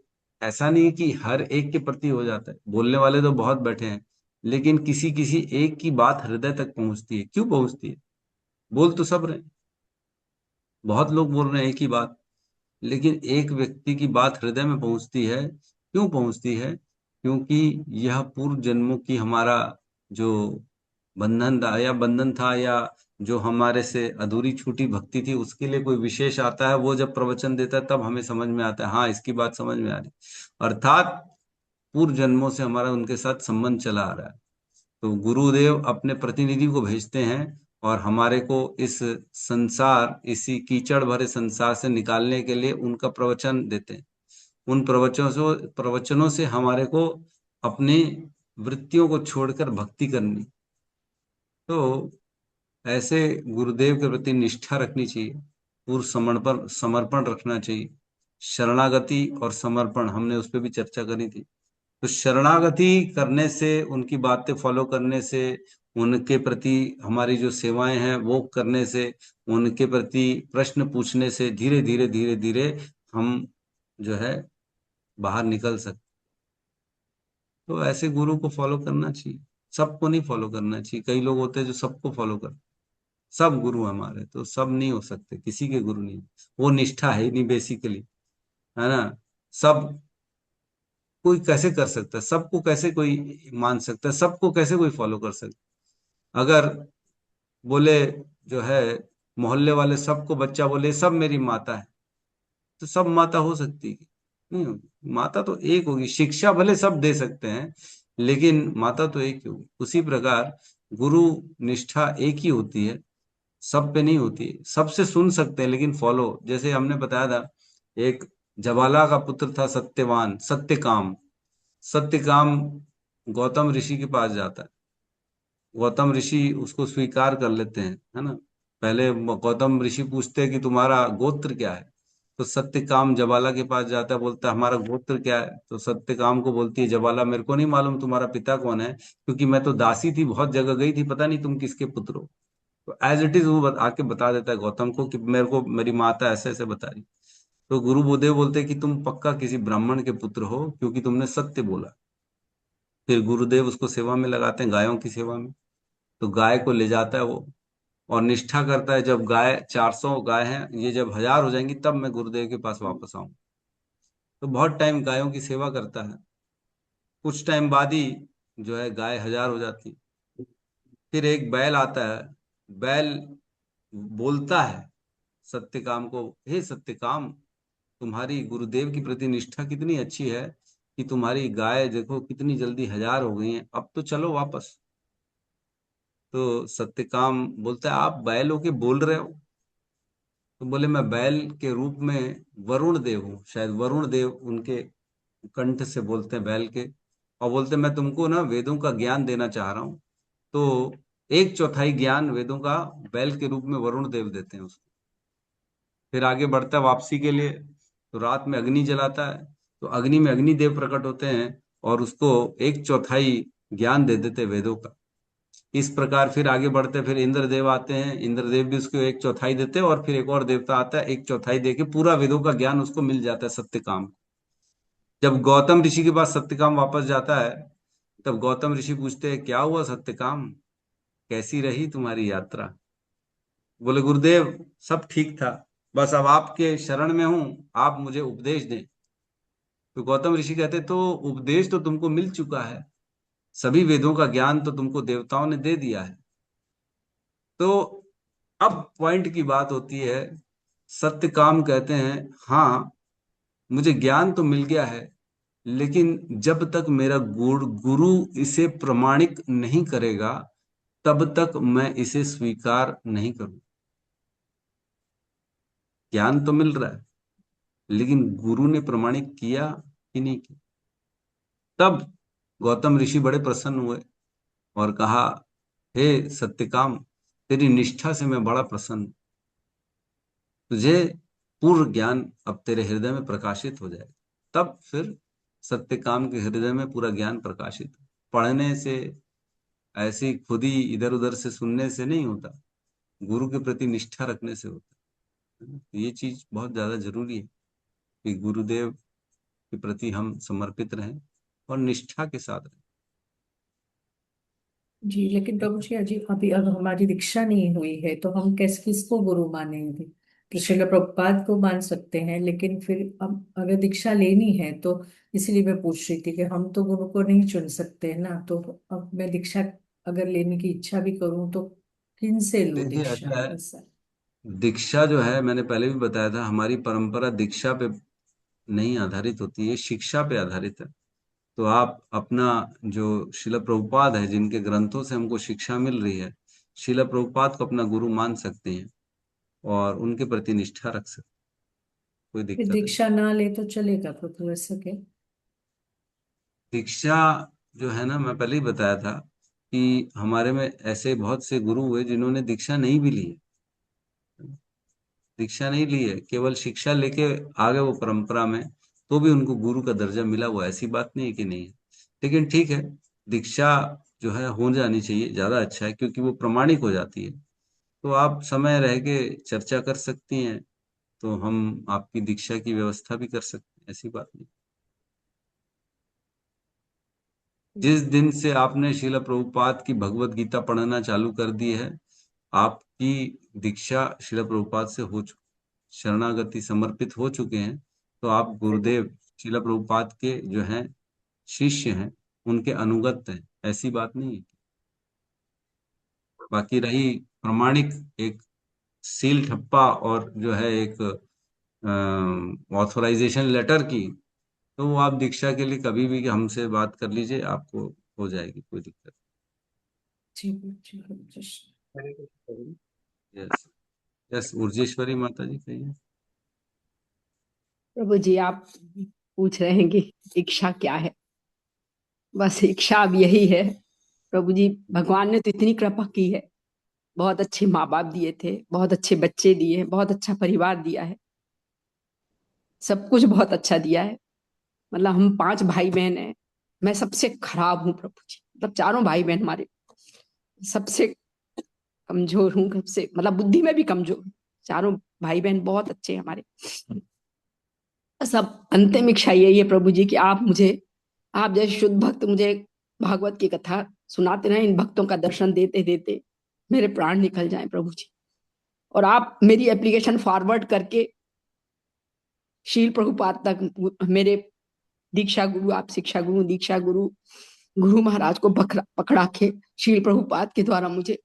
ऐसा नहीं कि हर एक के प्रति हो जाता है। बोलने वाले तो बहुत बैठे हैं, लेकिन किसी किसी एक की बात हृदय तक पहुंचती है। क्यों पहुंचती है? बोल तो सब रहे हैं, बहुत लोग बोल रहे हैं एक ही बात, लेकिन एक व्यक्ति की बात हृदय में पहुंचती है। क्यों पहुंचती है? क्योंकि यह पूर्व जन्मों की हमारा जो बंधन था, या जो हमारे से अधूरी छूटी भक्ति थी, उसके लिए कोई विशेष आता है, वो जब प्रवचन देता है तब हमें समझ में आता है, हाँ इसकी बात समझ में आ रही। अर्थात पूर्व जन्मों से हमारा उनके साथ संबंध चला आ रहा है। तो गुरुदेव अपने प्रतिनिधि को भेजते हैं और हमारे को इस संसार, इसी कीचड़ भरे संसार से निकालने के लिए उनका प्रवचन देते हैं। उन प्रवचनों से हमारे को अपनी वृत्तियों को छोड़कर भक्ति करनी। तो ऐसे गुरुदेव के प्रति निष्ठा रखनी चाहिए, पूर्ण समर्पण समर्पण रखना चाहिए। शरणागति और समर्पण, हमने उस पर भी चर्चा करी थी। तो शरणागति करने से, उनकी बातें फॉलो करने से, उनके प्रति हमारी जो सेवाएं हैं वो करने से, उनके प्रति प्रश्न पूछने से धीरे धीरे धीरे धीरे हम जो है बाहर निकल सकते। तो ऐसे गुरु को फॉलो करना चाहिए। सबको नहीं फॉलो करना चाहिए। कई लोग होते हैं जो सबको फॉलो करते, सब गुरु हमारे, तो सब नहीं हो सकते, किसी के गुरु नहीं, वो निष्ठा है ही नहीं बेसिकली, है ना। सब कोई कैसे कर सकता है? सबको कैसे कोई मान सकता है? सबको कैसे कोई फॉलो कर सकता है? अगर बोले जो है मोहल्ले वाले सबको, बच्चा बोले सब मेरी माता है, तो सब माता हो सकती है? नहीं होगी। माता तो एक होगी। शिक्षा भले सब दे सकते हैं, लेकिन माता तो एक ही होगी। उसी प्रकार गुरु निष्ठा एक ही होती है, सब पे नहीं होती। सबसे सुन सकते हैं लेकिन फॉलो, जैसे हमने बताया था, एक जबाला का पुत्र था सत्यवान, सत्यकाम। सत्यकाम गौतम ऋषि के पास जाता है। गौतम ऋषि उसको स्वीकार कर लेते हैं, है ना। पहले गौतम ऋषि पूछते हैं कि तुम्हारा गोत्र क्या है। तो सत्यकाम जबाला के पास जाता है, बोलता है हमारा गोत्र क्या है। तो सत्यकाम को बोलती है जबाला, मेरे को नहीं मालूम तुम्हारा पिता कौन है, क्योंकि मैं तो दासी थी, बहुत जगह गई थी, पता नहीं तुम किसके पुत्र हो। तो एज इट इज वो आके बता देता है गौतम को कि मेरे को मेरी माता ऐसे ऐसे बता रही। तो गुरु बुद्धदेव बोलते हैं कि तुम पक्का किसी ब्राह्मण के पुत्र हो, क्योंकि तुमने सत्य बोला। फिर गुरुदेव उसको सेवा में लगाते हैं, गायों की सेवा में। तो गाय को ले जाता है वो, और निष्ठा करता है, जब गाय 400 गाय हैं, ये जब 1000 हो जाएंगी तब मैं गुरुदेव के पास वापस आऊं। तो बहुत टाइम गायों की सेवा करता है। कुछ टाइम बाद ही जो है गाय 1000 हो जाती। फिर एक बैल आता है। बैल बोलता है सत्यकाम को, हे सत्यकाम, तुम्हारी गुरुदेव की प्रति निष्ठा कितनी अच्छी है कि तुम्हारी गाय देखो कितनी जल्दी 1000 हो गई हैं, अब तो चलो वापस। तो सत्यकाम बोलता है आप बैल होके बोल रहे हो? तो बोले मैं बैल के रूप में वरुण देव हूँ, शायद वरुण देव उनके कंठ से बोलते हैं बैल के। और बोलते मैं तुमको ना वेदों का ज्ञान देना चाह रहा हूँ। तो 1/4 ज्ञान वेदों का बैल के रूप में वरुण देव देते हैं उसको। फिर आगे बढ़ता है वापसी के लिए। तो रात में अग्नि जलाता है, तो अग्नि में अग्निदेव प्रकट होते हैं और उसको 1/4 ज्ञान दे देते वेदों का। इस प्रकार फिर आगे बढ़ते, फिर इंद्रदेव आते हैं, इंद्रदेव भी उसको एक चौथाई देते हैं, और फिर एक और देवता आता है, एक चौथाई देके पूरा वेदों का ज्ञान उसको मिल जाता है, सत्यकाम। जब गौतम ऋषि के पास सत्यकाम वापस जाता है, तब गौतम ऋषि पूछते हैं, क्या हुआ सत्यकाम, कैसी रही तुम्हारी यात्रा? बोले, गुरुदेव सब ठीक था, बस अब आपके शरण में हूं, आप मुझे उपदेश दें। तो गौतम ऋषि कहते, तो उपदेश तो तुमको मिल चुका है, सभी वेदों का ज्ञान तो तुमको देवताओं ने दे दिया है। तो अब पॉइंट की बात होती है, सत्यकाम कहते हैं, हाँ मुझे ज्ञान तो मिल गया है, लेकिन जब तक मेरा गुरु इसे प्रमाणिक नहीं करेगा, तब तक मैं इसे स्वीकार नहीं करूं। ज्ञान तो मिल रहा है, लेकिन गुरु ने प्रमाणिक किया कि नहीं किया? तब गौतम ऋषि बड़े प्रसन्न हुए और कहा, हे सत्यकाम, तेरी निष्ठा से मैं बड़ा प्रसन्न हूं। तुझे पूर्ण ज्ञान अब तेरे हृदय में प्रकाशित हो जाएगा। तब फिर सत्यकाम के हृदय में पूरा ज्ञान प्रकाशित हो। पढ़ने से, ऐसे ही खुद ही इधर उधर से सुनने से नहीं होता, गुरु के प्रति निष्ठा रखने से होता है। तो ये चीज बहुत ज्यादा जरूरी है कि गुरुदेव के प्रति हम समर्पित रहें और निष्ठा के साथ रहें। जी, लेकिन प्रभु जी अजी अभी अगर हमारी दीक्षा नहीं हुई है तो हम किसको गुरु मानेंगे? तो श्रील प्रभुपाद को मान सकते हैं, लेकिन फिर अब अगर दीक्षा लेनी है तो इसलिए मैं पूछ रही थी कि हम तो गुरु को नहीं चुन सकते हैं ना, तो अब मैं दीक्षा अगर लेने की इच्छा भी करूं तो किन से लूं देखिए दीक्षा, ऐसा है, ऐसा? दीक्षा जो है, मैंने पहले भी बताया था, हमारी परंपरा दीक्षा पे नहीं आधारित होती है, शिक्षा पे आधारित है। तो आप अपना, जो शिला प्रभुपाद है, जिनके ग्रंथों से हमको शिक्षा मिल रही है, शिला प्रभुपाद को अपना गुरु मान सकते हैं और उनके प्रति निष्ठा रख सकते हैं, कोई फिर दिक्कत नहीं। दीक्षा ना ले तो चलेगा प्रभु, ऐसा क्या? दीक्षा जो है ना, मैं पहले ही बताया था कि हमारे में ऐसे बहुत से गुरु हुए जिन्होंने दीक्षा नहीं भी ली है, दीक्षा नहीं ली है, केवल शिक्षा लेके आ गए वो परंपरा में, तो भी उनको गुरु का दर्जा मिला हुआ है। ऐसी बात नहीं है कि नहीं है, लेकिन ठीक है, दीक्षा जो है हो जानी चाहिए, ज्यादा अच्छा है, क्योंकि वो प्रमाणिक हो जाती है। तो आप समय रह के चर्चा कर सकती हैं, तो हम आपकी दीक्षा की व्यवस्था भी कर सकते हैं, ऐसी बात नहीं। जिस दिन से आपने श्रील प्रभुपाद की भगवत गीता पढ़ना चालू कर दी है, आपकी दीक्षा श्रील प्रभुपाद से हो चुकी, शरणागति समर्पित हो चुके हैं, तो आप गुरुदेव श्रील प्रभुपाद के जो हैं शिष्य हैं, उनके अनुगत हैं, ऐसी बात नहीं है। बाकी रही प्रमाणिक एक सील ठप्पा और जो है एक ऑथोराइजेशन लेटर की, तो वो आप दीक्षा के लिए कभी भी हमसे बात कर लीजिए, आपको हो जाएगी, कोई दिक्कत जी जी जी। नहीं। यस, यस, उर्जेश्वरी माता जी कहिए। प्रभु जी, आप पूछ रहे हैं कि इच्छा क्या है? बस इच्छा अब यही है प्रभु जी, भगवान ने तो इतनी कृपा की है, बहुत अच्छे माँ बाप दिए थे, बहुत अच्छे बच्चे दिए, बहुत अच्छा परिवार दिया है, सब कुछ बहुत अच्छा दिया है। मतलब हम 5 भाई बहन हैं, मैं सबसे खराब हूँ प्रभु जी। मतलब चारों भाई बहन हमारे सबसे कमजोर हूँ, सबसे मतलब बुद्धि में भी कमजोर हूँ। चारों भाई बहन बहुत अच्छे हैं हमारे। सब अंतिम इच्छा यही है प्रभु जी कि आप मुझे, आप जैसे शुद्ध भक्त मुझे भागवत की कथा सुनाते रहे, इन भक्तों का दर्शन देते देते मेरे प्राण निकल जाएं प्रभु जी। और आप मेरी एप्लीकेशन फॉरवर्ड करके शील प्रभुपाद तक, मेरे दीक्षा गुरु, आप शिक्षा गुरु, दीक्षा गुरु, गुरु महाराज को पकड़ा के शील प्रभुपाद के द्वारा मुझे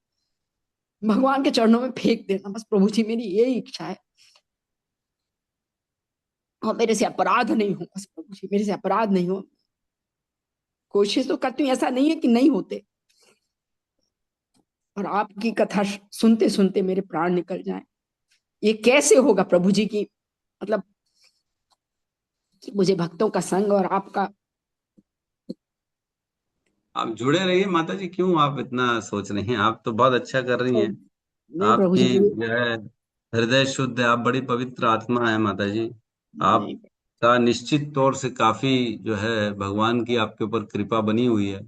भगवान के चरणों में फेंक देना, बस प्रभु जी मेरी यही इच्छा है। और मेरे से अपराध नहीं हो, बस प्रभु जी मेरे से अपराध नहीं हो। कोशिश तो करती हूँ, ऐसा नहीं है कि नहीं होते, और आपकी कथा सुनते सुनते मेरे प्राण निकल जाएं। ये कैसे होगा प्रभु जी की, मतलब कि मुझे भक्तों का संग और आपका। आप जुड़े रहिए माता जी, क्यों आप इतना सोच रही हैं, आप तो बहुत अच्छा कर रही हैं। नहीं प्रभु आपकी जी, जो है हृदय शुद्ध है, आप बड़ी पवित्र आत्मा है माता जी। नहीं आपका निश्चित तौर से काफी जो है भगवान की आपके ऊपर कृपा बनी हुई है।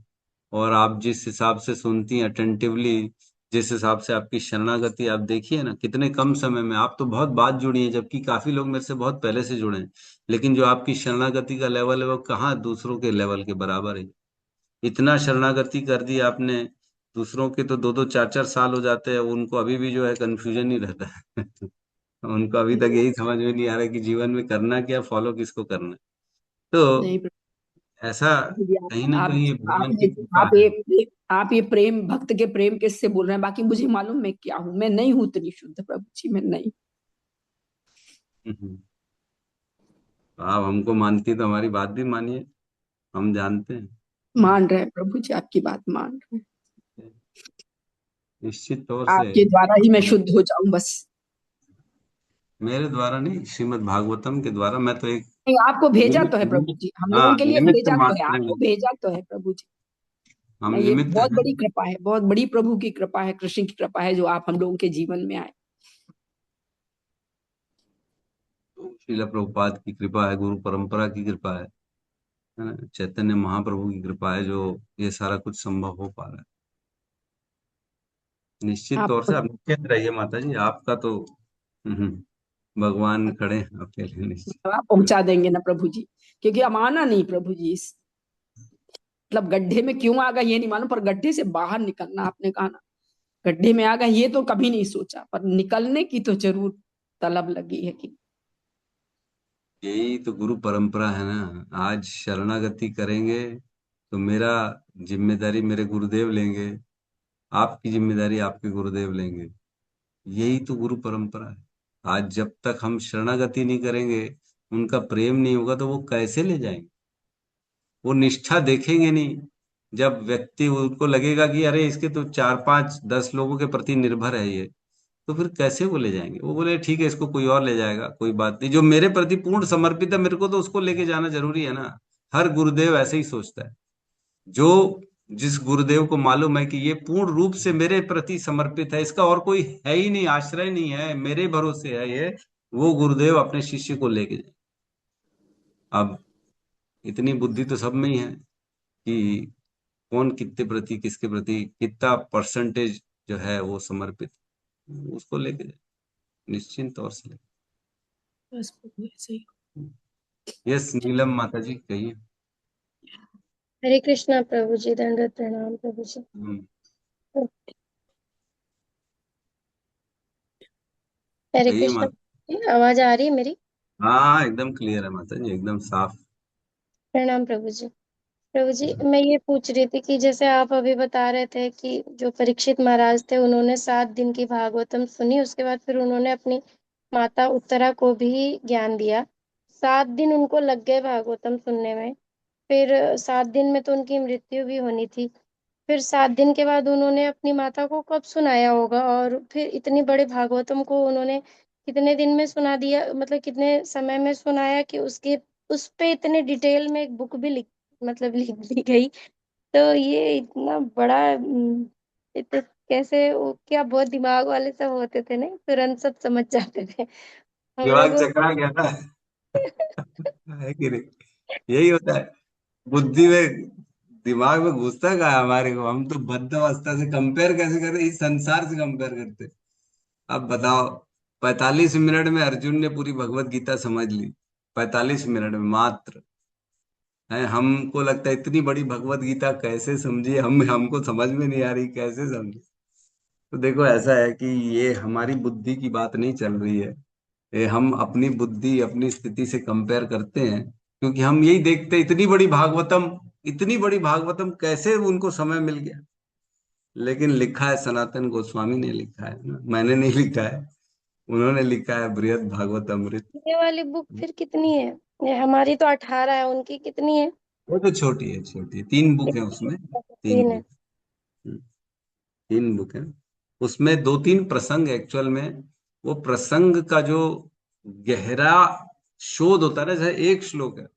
और आप जिस हिसाब से सुनती हैं अटेंटिवली, जिस हिसाब से आपकी शरणागति आप देखिए ना, कितने कम समय में आप तो बहुत बाद जुड़ी हैं, जबकि काफी लोग मेरे से बहुत पहले से जुड़े हैं, लेकिन जो आपकी शरणागति का लेवल है वो कहाँ दूसरों के लेवल के बराबर है। इतना शरणागति कर दी आपने, दूसरों के तो 2-2 4-4 साल हो जाते हैं, उनको अभी भी जो है कंफ्यूजन ही रहता है। उनको अभी तक यही समझ में नहीं आ रहा कि जीवन में करना क्या, फॉलो किसको करना है। नहीं तो प्रभु ऐसा जी, कहीं ना आप कहीं ये आप भगवान की ये कृपा आप है। ये आप ये प्रेम, भक्त के प्रेम किससे बोल रहे हैं? बाकी मुझे मालूम मैं क्या हूँ, मैं नहीं हूँ इतनी शुद्ध प्रभु जी, मैं नहीं। हम्म। तो आप हमको मानती तो हमारी बात भी मानिए, हम जानते हैं। मान रहे हैं प्रभु जी, आपकी बात मान रहे हैं। निश्चित तौर से आपके द्वारा ही मैं शुद्ध हो जाऊं बस। मेरे द्वारा नहीं, श्रीमद् भागवतम के द्वारा। मैं तो एक नहीं, आपको भेजा निमित्त तो है प्रभु निमित्त जी, हम लोगों हाँ, के लिए निमित्त भेजा तो है, मात्र आपको हैं। भेजा तो है प्रभु जी। हम मैं ये निमित्त बहुत हैं। बड़ी कृपा है, बहुत बड़ी प्रभु की कृपा है, कृष्ण की कृपा है जो आप हम लोगों के जीवन में आए। तो श्रील प्रभुपाद की कृपा है, गुरु परंपरा की कृपा है ना, चैतन्य महाप्रभु की कृपा है जो ये सारा कुछ संभव हो पा रहा है। निश्चित आप तौर से आप निश्चित रहिए माता जी, आपका तो भगवान खड़े हैं आपके लिए, निश्चित। आप पहुंचा देंगे ना प्रभु जी, क्योंकि हम आना नहीं प्रभु जी इस मतलब गड्ढे में क्यों आ गए ये नहीं मालूम, पर गड्ढे से बाहर निकलना आपने कहा ना, गड्ढे में आ गए ये तो कभी नहीं सोचा, पर निकलने की तो जरूर तलब लगी है कि यही तो गुरु परंपरा है ना। आज शरणागति करेंगे तो मेरा जिम्मेदारी मेरे गुरुदेव लेंगे, आपकी जिम्मेदारी आपके गुरुदेव लेंगे। यही तो गुरु परंपरा है। आज जब तक हम शरणागति नहीं करेंगे, उनका प्रेम नहीं होगा, तो वो कैसे ले जाएंगे? वो निष्ठा देखेंगे नहीं। जब व्यक्ति, उनको लगेगा कि अरे इसके तो 4-5-10 लोगों के प्रति निर्भर है ये, तो फिर कैसे वो ले जाएंगे? वो बोले ठीक है, इसको कोई और ले जाएगा, कोई बात नहीं। जो मेरे प्रति पूर्ण समर्पित है, मेरे को तो उसको लेके जाना जरूरी है ना। हर गुरुदेव ऐसे ही सोचता है। जो जिस गुरुदेव को मालूम है कि ये पूर्ण रूप से मेरे प्रति समर्पित है, इसका और कोई है ही नहीं, आश्रय नहीं है, मेरे भरोसे है ये, वो गुरुदेव अपने शिष्य को लेके जाए। अब इतनी बुद्धि तो सब में ही है कि कौन कितने प्रति, किसके प्रति कितना परसेंटेज जो है वो समर्पित, उसको लेके जाए, निश्चिंत तौर से लेके। बस प्रभु ऐसे ही। यस नीलम माता जी कहिए। हरे कृष्णा प्रभु जी, दंडवत प्रणाम प्रभु जी। हम्म, हरे कहिए कृष्णा। माता। आवाज आ रही है मेरी? हाँ एकदम क्लियर है माता जी, एकदम साफ। प्रणाम प्रभु जी। प्रभु जी, मैं ये पूछ रही थी कि जैसे आप अभी बता रहे थे कि जो परीक्षित महाराज थे उन्होंने 7 दिन की भागवतम सुनी, उसके बाद फिर उन्होंने अपनी माता उत्तरा को भी ज्ञान दिया। 7 दिन उनको लग गए भागवतम सुनने में। फिर 7 दिन में तो उनकी मृत्यु भी होनी थी। फिर 7 दिन के बाद उन्होंने अपनी माता को कब सुनाया होगा, और फिर इतनी बड़े भागवतम को उन्होंने कितने दिन में सुना दिया, मतलब कितने समय में सुनाया कि उसके उस पे इतने डिटेल में एक बुक भी लिख दी गई। तो ये इतना बड़ा कैसे क्या बहुत दिमाग वाले सब होते थे, नहीं तुरंत सब समझ जाते थे हम दिमाग लोगों चकरा गया था। है कि नहीं? यही होता है बुद्धि में, दिमाग में घुसता का है हमारे को। हम तो बद्ध अवस्था से कंपेयर कैसे करते, इस संसार से कंपेयर करते। अब बताओ, 45 मिनट में अर्जुन ने पूरी भगवत गीता समझ ली, 45 मिनट में मात्र। है, हमको लगता है इतनी बड़ी भगवत गीता कैसे समझिए, हमको समझ में नहीं आ रही कैसे समझे। तो देखो ऐसा है कि ये हमारी बुद्धि की बात नहीं चल रही है, ये हम अपनी बुद्धि अपनी स्थिति से कंपेयर करते हैं, क्योंकि हम यही देखते हैं इतनी बड़ी भागवतम, इतनी बड़ी भागवतम कैसे उनको समय मिल गया। लेकिन लिखा है, सनातन गोस्वामी ने लिखा है ना, मैंने नहीं लिखा है, उन्होंने लिखा है बृहद भागवत अमृत। ये वाली बुक फिर कितनी है? ये हमारी तो 18 है, उनकी कितनी है? वो तो छोटी है, छोटी है, 3 बुक है उसमें, तीन 3 है। बुक। हम्म, 3 बुक है। उसमें 2-3 प्रसंग एक्चुअल में, वो प्रसंग का जो गहरा शोध होता है ना, जैसे एक श्लोक है,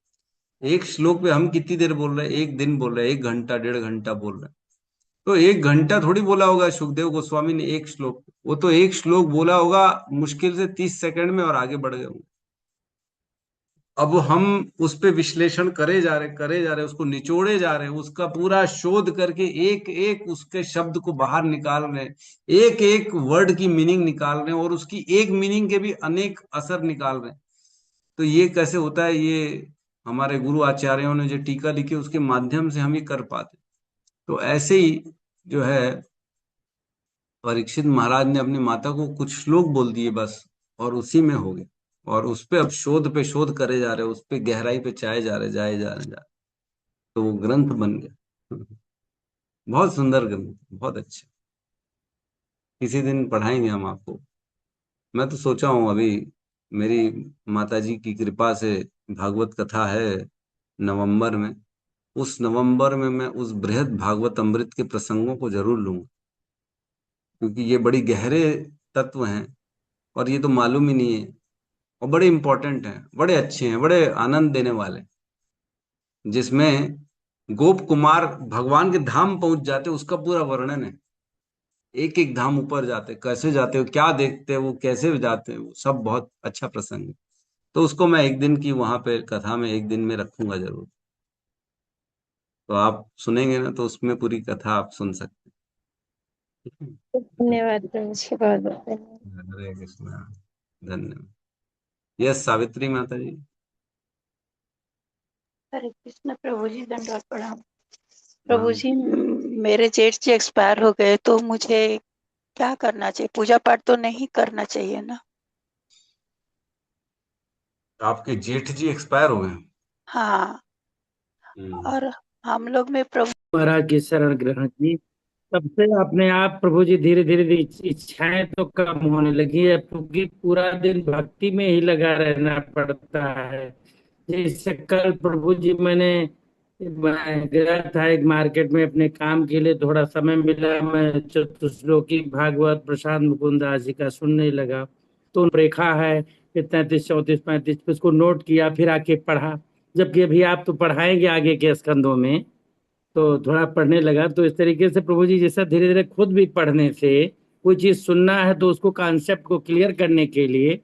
एक श्लोक पे हम कितनी देर बोल रहे हैं, एक दिन बोल रहे हैं, 1 घंटा 1.5 घंटा बोल रहे हैं। तो 1 घंटा थोड़ी बोला होगा सुखदेव गोस्वामी ने एक श्लोक, वो तो एक श्लोक बोला होगा मुश्किल से 30 सेकंड में और आगे बढ़ गए होंगे। अब हम उस पे विश्लेषण करे जा रहे, उसको निचोड़े जा रहे हैं, उसका पूरा शोध करके एक एक उसके शब्द को बाहर निकाल रहे हैं, एक एक वर्ड की मीनिंग निकाल रहे हैं, और उसकी एक मीनिंग के भी अनेक असर निकाल रहे हैं। तो ये कैसे होता है? ये हमारे गुरु आचार्यों ने जो टीका लिखी उसके माध्यम से हम ये कर पाते। तो ऐसे ही जो है, परीक्षित महाराज ने अपनी माता को कुछ श्लोक बोल दिए बस, और उसी में हो गए। और उस पे अब शोध पे शोध करे जा रहे, उस पे गहराई पे जाए जा रहे। तो वो ग्रंथ बन गया। बहुत सुंदर ग्रंथ, बहुत अच्छा। किसी दिन पढ़ाएंगे हम आपको। मैं तो सोचा हूँ अभी, मेरी माता जी की कृपा से भागवत कथा है नवंबर में। उस नवंबर में मैं उस बृहद भागवत अमृत के प्रसंगों को जरूर लूंगा, क्योंकि ये बड़ी गहरे तत्व हैं, और ये तो मालूम ही नहीं है, और बड़े इंपॉर्टेंट हैं, बड़े अच्छे हैं, बड़े आनंद देने वाले, जिसमें गोप कुमार भगवान के धाम पहुंच जाते, उसका पूरा वर्णन है। एक एक धाम ऊपर जाते, कैसे जाते हो, क्या देखते हो, वो कैसे जाते हो, सब बहुत अच्छा प्रसंग है। तो उसको मैं एक दिन की वहां पे कथा में एक दिन में रखूंगा जरूर। तो आप सुनेंगे ना, तो उसमें पूरी कथा आप सुन सकते हैं। धन्यवाद प्रभु जी, बहुत बहुत धन्यवाद। हरे कृष्णा। धन्यवाद। यस, सावित्री माता जी। हरे कृष्ण प्रभु जी, दंडवत प्रणाम। हाँ, प्रभु जी, मेरे जेठ जी एक्सपायर हो गए, तो मुझे क्या करना चाहिए? पूजा पाठ तो नहीं करना चाहिए ना? आपके जेठ जी एक्सपायर हो गए? हाँ। हम्म। और हम लोग में प्रभु महाराज की शरण ग्रहण की, तब से अपने आप प्रभु जी धीरे धीरे इच्छाएं तो कम होने लगी है, क्योंकि पूरा दिन भक्ति में ही लगा रहना पड़ता है। जैसे कल प्रभु जी मैं गया था एक मार्केट में अपने काम के लिए, थोड़ा समय मिला, मैं चतुश्लोकी भागवत प्रशांत मुकुंद दास जी का सुनने लगा। तो रेखा है कि 33 34 35, उसको नोट किया, फिर आके पढ़ा। जबकि अभी आप तो पढ़ाएंगे आगे के स्कंदों में, तो थोड़ा पढ़ने लगा। तो इस तरीके से प्रभु जी जैसा धीरे धीरे खुद भी पढ़ने से कोई चीज सुनना है तो उसको कॉन्सेप्ट को क्लियर करने के लिए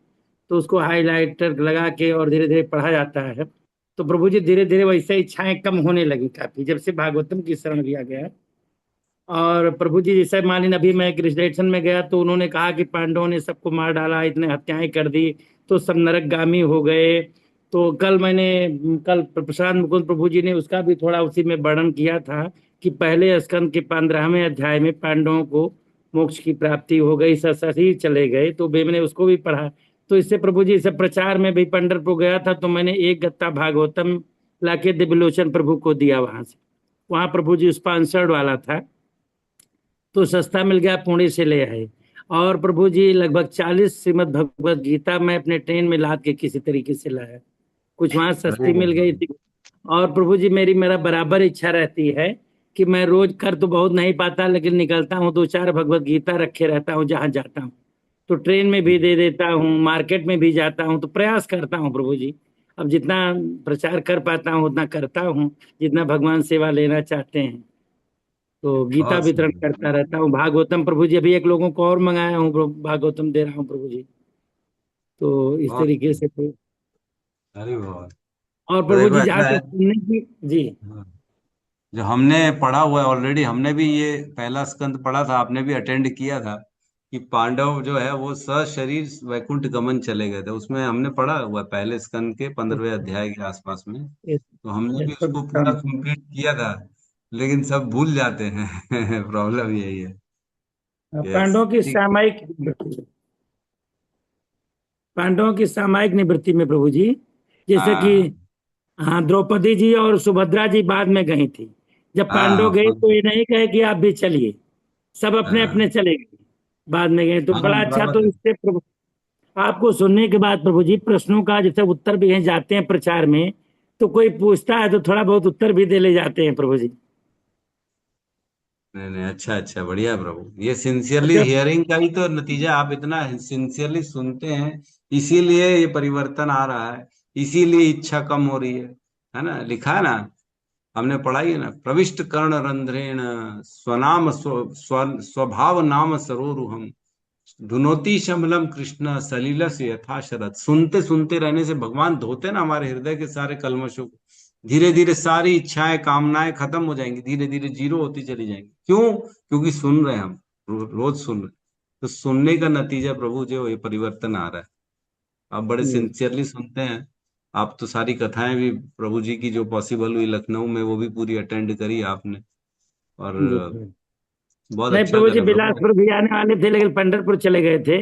तो उसको हाईलाइटर लगा के और धीरे धीरे पढ़ा जाता है। तो प्रभु जी धीरे धीरे वैसे इच्छाएं कम होने लगी काफी, जब से भागवतम की शरण लिया गया है। और प्रभु जी जैसे मान लीजिए अभी मैं एक रिलेशन में गया तो उन्होंने कहा कि पांडवों ने सबको मार डाला, इतने हत्याएं कर दी, तो सब नरकगामी हो गए। तो कल प्रशांत मुकुंद प्रभु जी ने उसका भी थोड़ा उसी में वर्णन किया था कि पहले स्कंद के 15वें अध्याय में पांडवों को मोक्ष की प्राप्ति हो गई, सशरीर चले गए, तो मैंने उसको भी पढ़ा। तो इससे प्रभु जी से प्रचार में भी पंढरपुर गया था, तो मैंने एक गत्ता भागवतम लाके दिव्यलोचन प्रभु को दिया वहां से। वहां प्रभु जी स्पॉन्सर्ड वाला था, तो सस्ता मिल गया, पुणे से ले आए। और प्रभु जी लगभग 40 श्रीमद् भगवत गीता मैं अपने ट्रेन में लाद के किसी तरीके से लाया, कुछ वहां अरे सस्ती मिल गई थी। और प्रभु जी मेरा बराबर इच्छा रहती है कि मैं रोज कर तो बहुत नहीं पाता, लेकिन निकलता हूँ 2 4 भगवत गीता रखे रहता हूँ जहां जाता हूँ। तो ट्रेन में भी दे देता हूँ, मार्केट में भी जाता हूँ, तो प्रयास करता हूँ प्रभु जी। अब जितना प्रचार कर पाता हूँ उतना करता हूँ, जितना भगवान सेवा लेना चाहते हैं। तो गीता बहुत वितरण करता सुंदर। रहता हूँ। भागवतम प्रभु जी अभी एक लोगों को और मंगाया हूँ, भागवतम दे रहा हूँ प्रभु जी। तो इस बहुत तरीके सुंदर। से तो। अरे बहुत। और तो प्रभु देखो जी जहाँ ऐसा है, तक सुनने की जी। जो हमने पढ़ा हुआ है ऑलरेडी, हमने भी ये पहला स्कंद पढ़ा था, आपने भी अटेंड किया था, कि पांडव जो है वो सशरीर वैकुंठ गमन चले गए थे। उसमें हमने पढ़ा हुआ है, पहले स्कंद के 15वें अध्याय के आसपास में। इस, तो हमने इस भी पर उसको पूरा काम। कंप्लीट किया था, लेकिन सब भूल जाते हैं। प्रॉब्लम यही है। यस, पांडवों की ठीक। सामयिक पांडवों की सामयिक निवृत्ति में प्रभु जी, जैसे कि हाँ हाँ द्रौपदी जी और सुभद्रा जी बाद में गई थी। जब हाँ पांडव हाँ गए तो ये नहीं कहे कि आप भी चलिए, सब अपने अपने हाँ चले गए, बाद में गए तो हाँ, बड़ा अच्छा। बराबर तो है। इससे प्रभु आपको सुनने के बाद प्रभु जी प्रश्नों का जैसे उत्तर भी कहीं जाते हैं प्रचार में, तो कोई पूछता है तो थोड़ा बहुत उत्तर भी दे ले जाते हैं प्रभु जी। नहीं नहीं, अच्छा अच्छा, बढ़िया प्रभु। ये सिंसियरली अच्छा। हियरिंग का ही तो नतीजा, आप इतना सिंसियरली सुनते हैं, इसीलिए ये परिवर्तन आ रहा है, इसीलिए इच्छा कम हो रही है ना? लिखा है ना, हमने पढ़ाई है ना, प्रविष्ट कर्ण रंध्रेण स्वनाम स्वभाव नाम सरोरुहम धुनोती शमलम कृष्ण सलिलस यथा शरद। सुनते सुनते रहने से भगवान धोते ना हमारे हृदय के सारे कल्मशों को। धीरे धीरे सारी इच्छाएं कामनाएं खत्म हो जाएंगी, धीरे धीरे जीरो होती चली जाएंगी। क्यों? क्योंकि सुन रहे हैं हम, रोज सुन रहे हैं। तो सुनने का नतीजा प्रभु जो ये परिवर्तन आ रहा है। आप बड़े सिंसियरली सुनते हैं। आप तो सारी कथाएं भी प्रभु जी की जो पॉसिबल हुई लखनऊ में वो भी पूरी अटेंड करी आपने, और जी। बहुत नहीं अच्छा प्रभु जी, लगा प्रभु। बिलासपुर भी आने वाले थे लेकिन पंढरपुर चले गए थे।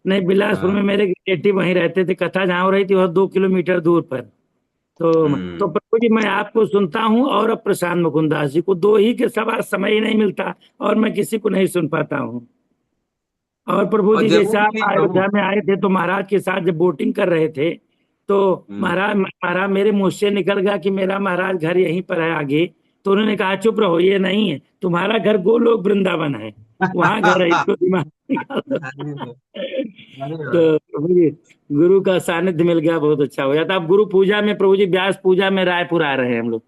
नहीं, बिलासपुर हाँ। में मेरे रिलेटिव वहीं रहते थे, कथा जहाँ हो रही थी वह 2 किलोमीटर दूर पर। तो हम्म। प्रभु जी, मैं आपको सुनता हूँ और अब प्रशांत मुकुंदास जी को, दो ही के सवा समय ही नहीं मिलता और मैं किसी को नहीं सुन पाता हूँ। और प्रभु और जी, जैसे जरूरी आप नहीं प्रभु। अयोध्या में आए थे तो महाराज के साथ जब बोटिंग कर रहे थे तो हम्म। महाराज महाराज मेरे मुंह से निकल गया कि मेरा महाराज घर यहीं पर है आगे। तो उन्होंने कहा चुप रहो, ये नहीं है तुम्हारा घर, गोलोक वृंदावन है, वहां घर है, इसको दिमाग निकालो। अरे वाह, अरे वाह। तो प्रभु जी, गुरु का सानिध्य मिल गया, बहुत अच्छा हो जाता। अब गुरु पूजा में प्रभु जी, व्यास पूजा में रायपुर आ रहे हैं हम लोग।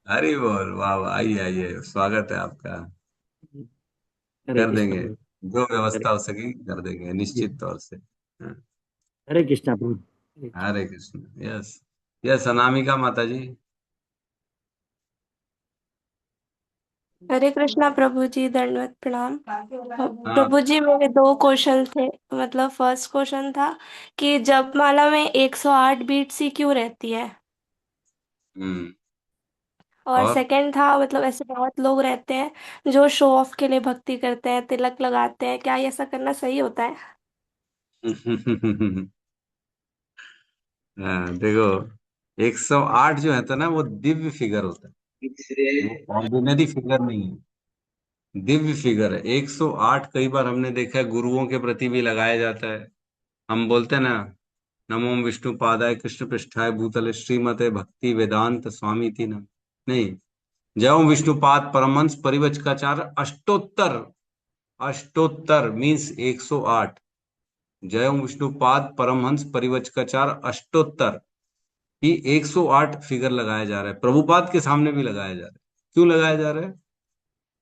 अरे बोल, वाह वाह, आइए आइए, स्वागत है आपका। हरे कर कृष्ण देंगे, प्रभु। जो हरे व्यवस्था हो सकेगी कर देंगे जी, निश्चित तौर से। हाँ। हरे कृष्ण प्रभु। हरे कृष्ण। यस, यस, अनामिका माता जी। हरे कृष्णा प्रभु जी, दंडवत प्रणाम। हाँ। प्रभु जी, मेरे दो क्वेश्चन थे। मतलब फर्स्ट क्वेश्चन था कि जपमाला में 108 बीट सी क्यों रहती है। हम्म। और और सेकंड था, मतलब ऐसे बहुत लोग रहते हैं जो शो ऑफ के लिए भक्ति करते हैं, तिलक लगाते हैं, क्या ये ऐसा करना सही होता है। हाँ, देखो, 108 जो है तो ना वो दिव्य फिगर होता है, वो ऑर्डिनरी फिगर नहीं है, दिव्य फिगर है। 108 कई बार हमने देखा है गुरुओं के प्रति भी लगाया जाता है। हम बोलते हैं ना, नमो विष्णु पादाय कृष्ण पृष्ठाय भूतले श्रीमते भक्ति वेदांत स्वामी थी ना, नहीं, जय ओम विष्णुपाद परमहंस परिवचकाचार्य अष्टोत्तर। अष्टोत्तर मीन्स 108। जय ओम विष्णुपाद परमहंस परिवचकाचार्य अष्टोत्तर ही 108 फिगर लगाया जा रहा है। प्रभुपाद के सामने भी लगाया जा रहा है। क्यों लगाया जा रहा है?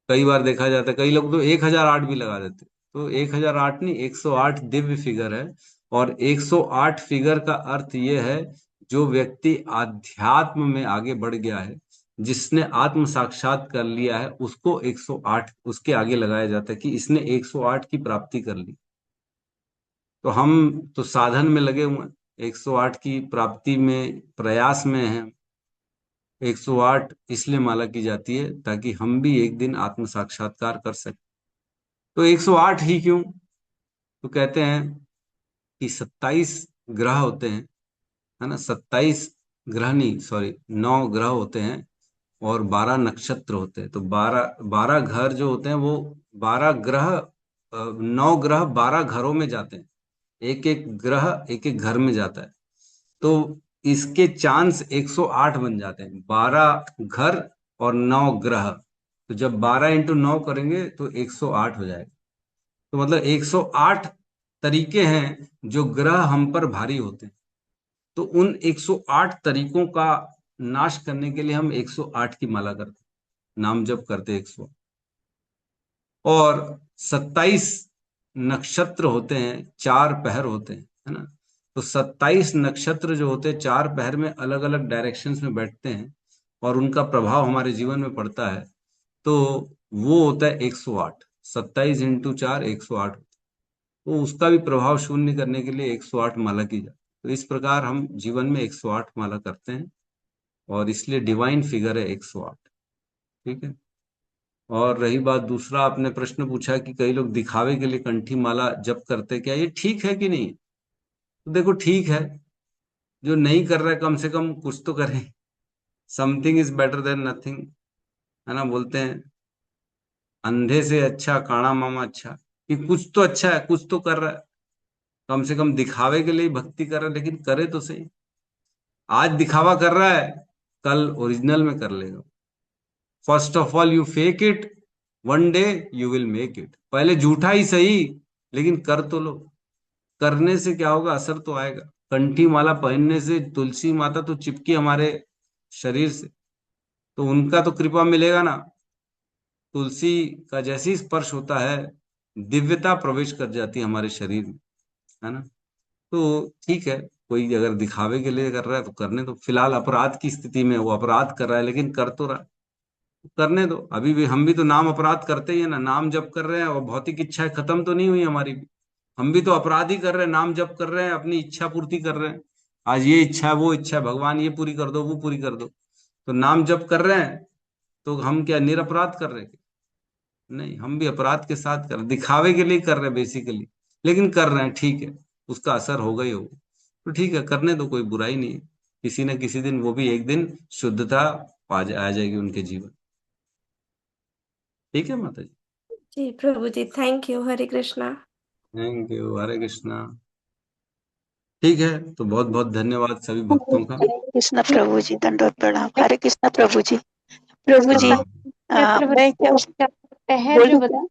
कई बार देखा जाता है, कई लोग तो 1008 भी लगा देते, तो 1008 नहीं, 108 दिव्य फिगर है। और 108 फिगर का अर्थ यह है, जो व्यक्ति आध्यात्म में आगे बढ़ गया है, जिसने आत्म साक्षात कर लिया है, उसको 108 उसके आगे लगाया जाता है कि इसने 108 की प्राप्ति कर ली। तो हम तो साधन में लगे हुए हैं, 108 की प्राप्ति में प्रयास में हैं। 108 इसलिए माला की जाती है ताकि हम भी एक दिन आत्म साक्षात्कार कर सकें। तो 108 ही क्यों? तो कहते हैं कि 27 ग्रह होते हैं, है ना, 27 ग्रह नहीं, सॉरी, 9 ग्रह होते हैं और 12 नक्षत्र होते हैं। तो 12 12 घर जो होते हैं वो 12 ग्रह, 9 ग्रह 12 घरों में जाते हैं। एक एक ग्रह एक एक घर में जाता है। तो इसके चांस 108 बन जाते हैं, 12 घर और 9 ग्रह। तो जब 12 × 9 करेंगे तो 108 हो जाएगा। तो मतलब 108 तरीके हैं जो ग्रह हम पर भारी होते हैं। तो उन 108 तरीकों का नाश करने के लिए हम 108 की माला करते हैं, नाम जप करते हैं 108। और 27 नक्षत्र होते हैं, 4 पहर होते हैं, है ना। तो 27 नक्षत्र जो होते हैं 4 पहर में अलग अलग डायरेक्शंस में बैठते हैं और उनका प्रभाव हमारे जीवन में पड़ता है। तो वो होता है 108। 27 × 4 108। तो उसका भी प्रभाव शून्य करने के लिए 108 माला की जाती है। तो इस प्रकार हम जीवन में 108 माला करते हैं और इसलिए डिवाइन फिगर है 108। ठीक है। और रही बात दूसरा, आपने प्रश्न पूछा कि कई लोग दिखावे के लिए कंठी माला जप करते, क्या ये ठीक है कि नहीं? तो देखो, ठीक है। जो नहीं कर रहा है कम से कम कुछ तो करे। Something is better than nothing, है ना, बोलते हैं अंधे से अच्छा काणा मामा अच्छा, कि कुछ तो अच्छा है, कुछ तो कर रहा है। कम से कम दिखावे के लिए भक्ति कर रहा है, लेकिन करे तो सही। आज दिखावा कर रहा है, कल ओरिजिनल में कर लेगा। First of all you fake it, one day you will make it. पहले झूठा ही सही, लेकिन कर तो लो। करने से क्या होगा, असर तो आएगा। कंठी माला पहनने से तुलसी माता तो चिपकी हमारे शरीर से, तो उनका तो कृपा मिलेगा ना। तुलसी का जैसे ही स्पर्श होता है दिव्यता प्रवेश कर जाती है हमारे शरीर में, है ना। तो ठीक है, कोई अगर दिखावे के लिए कर रहा है तो करने दो। फिलहाल अपराध की स्थिति में वो अपराध कर रहा है, लेकिन कर तो रहा है, करने दो। अभी भी हम भी तो नाम अपराध करते ही है ना, नाम जप कर रहे हैं और भौतिक इच्छाएं खत्म तो नहीं हुई हमारी भी। हम भी तो अपराध ही कर रहे हैं, नाम जप कर रहे हैं, अपनी इच्छा पूर्ति कर रहे हैं। आज ये इच्छा है, वो इच्छा है, भगवान ये पूरी कर दो, वो पूरी कर दो। तो नाम जप कर रहे हैं, तो हम क्या निरपराध कर रहे हैं? नहीं, हम भी अपराध के साथ कर रहे हैं, दिखावे के लिए कर रहे हैं बेसिकली, लेकिन कर रहे हैं, ठीक है। उसका असर होगा ही होगा, तो ठीक है, करने दो, कोई बुराई नहीं है। किसी न किसी दिन वो भी एक दिन शुद्धता आ जाएगी उनके जीवन। ठीक है माता जी। जी प्रभु जी, thank you. Hare Krishna. Thank you, Hare Krishna. ठीक है, तो बहुत बहुत धन्यवाद सभी भक्तों का। हरे कृष्ण प्रभु जी, दंडवत प्रणाम। हरे कृष्ण प्रभु जी। प्रभु जी, हाँ, मैं क्या चार पहर जो बोलूं? बता,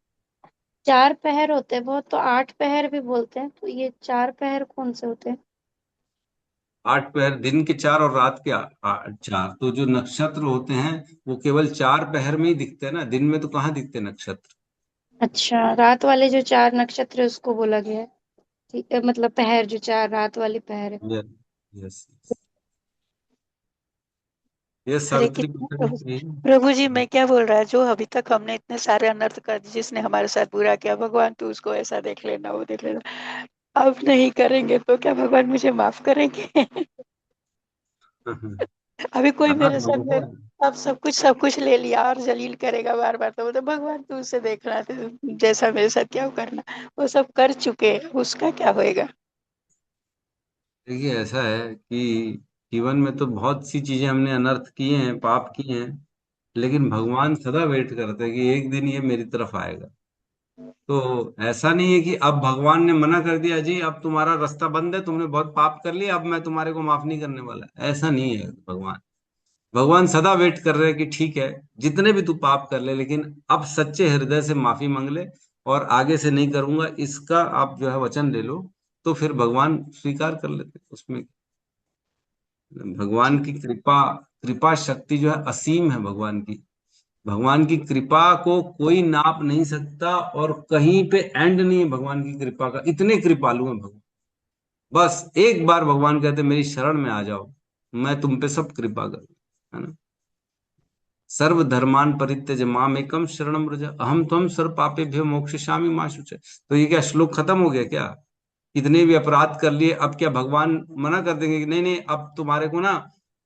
4 पहर होते हैं बहुत, तो 8 पहर भी बोलते हैं, तो ये 4 पहर कौन से होते हैं? 8 पहर, दिन के 4 और रात के 4। तो जो नक्षत्र होते हैं वो केवल 4 पहर में ही दिखते हैं ना, दिन में तो कहाँ दिखते नक्षत्र। अच्छा, रात वाले जो 4 नक्षत्र है उसको बोला गया है। ठीक है, मतलब पहर जो 4 रात वाली पहर है। यस, यस, ये हरे सावित्री कृष्ण माता प्रभु। जी। प्रभु जी, मैं क्या बोल रहा है, जो अभी तक हमने इतने सारे अनर्थ कर दिए, जिसने हमारे साथ बुरा किया, भगवान तू उसको ऐसा देख लेना, वो देख लेना, अब नहीं करेंगे तो क्या भगवान मुझे माफ करेंगे? अभी कोई हाँ, मेरे तो साथ में, होगा। अब सब कुछ ले लिया और जलील करेगा बार बार, तो भगवान तू उसे देखना, तो जैसा मेरे साथ क्या वो करना, वो सब कर चुके हैं, उसका क्या होएगा? देखिए, ऐसा है कि जीवन में तो बहुत सी चीजें हमने अनर्थ किए हैं, पाप किए हैं, लेकिन भगवान सदा वेट करते हैं कि एक दिन ये मेरी तरफ आएगा। तो ऐसा नहीं है कि अब भगवान ने मना कर दिया, जी अब तुम्हारा रास्ता बंद है, तुमने बहुत पाप कर लिया, अब मैं तुम्हारे को माफ नहीं करने वाला, ऐसा नहीं है। भगवान भगवान सदा वेट कर रहे हैं कि ठीक है, जितने भी तू पाप कर ले, लेकिन अब सच्चे हृदय से माफी मांग ले, और आगे से नहीं करूंगा, इसका आप जो है वचन ले लो। तो फिर भगवान स्वीकार कर लेते हैं उसमें। भगवान की कृपा, कृपा शक्ति जो है असीम है भगवान की। भगवान की कृपा को कोई नाप नहीं सकता, और कहीं पे एंड नहीं है भगवान की कृपा का, इतने कृपालु हैं भगवान। बस एक बार भगवान कहते मेरी शरण में आ जाओ, मैं तुम पे सब कृपा करूँ, है ना। सर्वधर्मान परित्यज्य माम एकम शरणम व्रज अहम त्वं सर्व पापेभ्यो मोक्षयिष्यामि मा शुचः। तो ये क्या श्लोक खत्म हो गया क्या? कितने भी अपराध कर लिए, अब क्या भगवान मना कर देंगे कि नहीं नहीं, अब तुम्हारे को ना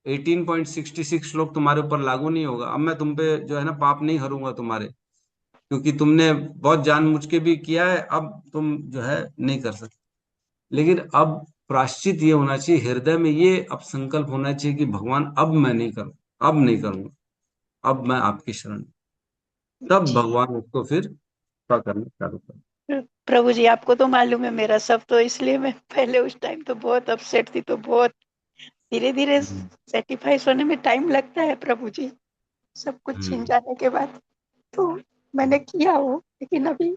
18.66 श्लोक तुम्हारे ऊपर लागू नहीं होगा, अब मैं तुम पे जो है ना पाप नहीं हरूंगा तुम्हारे, क्योंकि तुमने बहुत जानबूझ के भी किया है, अब तुम जो है नहीं कर सकते। लेकिन अब प्राश्चित ये होना चाहिए, हृदय में ये अब संकल्प होना चाहिए कि भगवान अब मैं नहीं करूँ, अब नहीं करूंगा, अब मैं आपकी शरण में। तब जी भगवान उसको फिर कृपा करना चालू कर। प्रभु जी, आपको तो मालूम है मेरा सब, तो इसलिए मैं पहले उस टाइम तो बहुत अपसेट थी, तो बहुत धीरे धीरे हम्म, सेटिस्फाई होने में टाइम लगता है प्रभु जी, सब कुछ छिन हम्म, जाने के बाद। तो मैंने किया वो, लेकिन अभी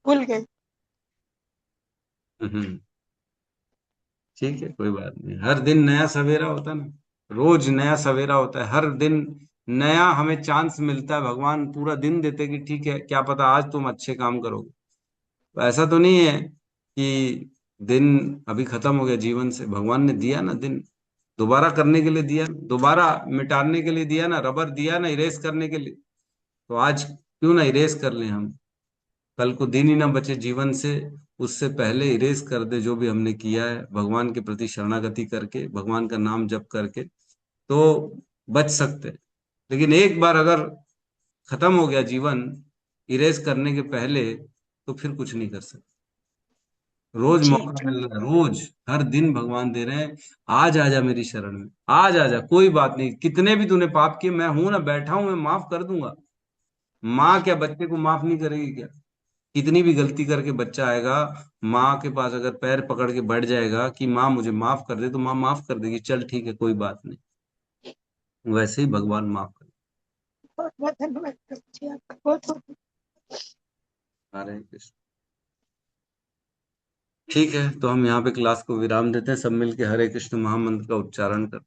भूल गई। हम्म। ठीक है, कोई बात नहीं, हर दिन नया सवेरा होता है ना, रोज नया सवेरा होता है, हर दिन नया हमें चांस मिलता है। भगवान पूरा दिन देते कि ठीक है, क्या पता आज तुम अच्छे काम करोगे। तो ऐसा तो नहीं है कि दिन अभी खत्म हो गया जीवन से, भगवान ने दिया ना दिन, दोबारा करने के लिए दिया, दोबारा मिटाने के लिए दिया ना, रबर दिया ना इरेज करने के लिए। तो आज क्यों ना इरेज कर लें हम, कल को दिन ही ना बचे जीवन से, उससे पहले इरेज कर दे जो भी हमने किया है, भगवान के प्रति शरणागति करके, भगवान का नाम जप करके, तो बच सकते हैं। लेकिन एक बार अगर खत्म हो गया जीवन इरेज करने के पहले, तो फिर कुछ नहीं कर सकते। रोज जी मौका मिल रहा है, रोज हर दिन भगवान दे रहे हैं, आज आजा मेरी शरण में, आज आजा, कोई बात नहीं, कितने भी तूने पाप किए, मैं हूं ना, बैठा हूं, मैं माफ कर दूंगा। माँ क्या बच्चे को माफ नहीं करेगी क्या? कितनी भी गलती करके बच्चा आएगा, माँ के पास अगर पैर पकड़ के बैठ जाएगा कि माँ मुझे माफ कर दे, तो माँ माफ कर देगी, चल ठीक है कोई बात नहीं। वैसे ही भगवान माफ कर। बहुत बहुत धन्यवाद प्रभु जी, आपका बहुत बहुत। हरे कृष्ण। ठीक है, तो हम यहाँ पे क्लास को विराम देते हैं, सब मिलके हरे कृष्ण महामंत्र का उच्चारण कर।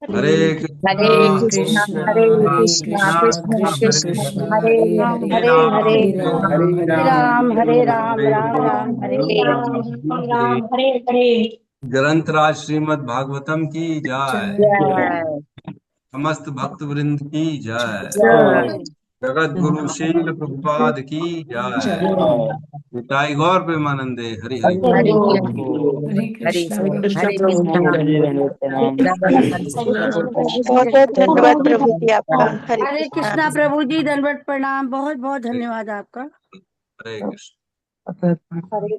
हरे हरे कृष्णा कृष्णा हरे कृष्णा कृष्णा कृष्ण कृष्ण कृष्ण हरे हरे हरे हरे हरे हरे हरे राम हरे राम राम हरे राम राम राम राम राम हरे हरे हरे हरे हरे ग्रंथराज श्रीमद् भागवतम की जय। जय समस्त भक्त वृंद की जय। जय जगत गुरु शील प्रभुपाद की जय। जय। निताई गौर प्रेमानंदे हरि हरि बोल। हरे हरे कृष्णा हरे प्रभु कृष्ण जी। प्रभु जी बहुत बहुत धन्यवाद प्रभु जी आपका। हरे हरे कृष्णा। कृष्णा प्रभु जी, दंडवत प्रणाम, बहुत बहुत धन्यवाद आपका। हरे कृष्ण। हरे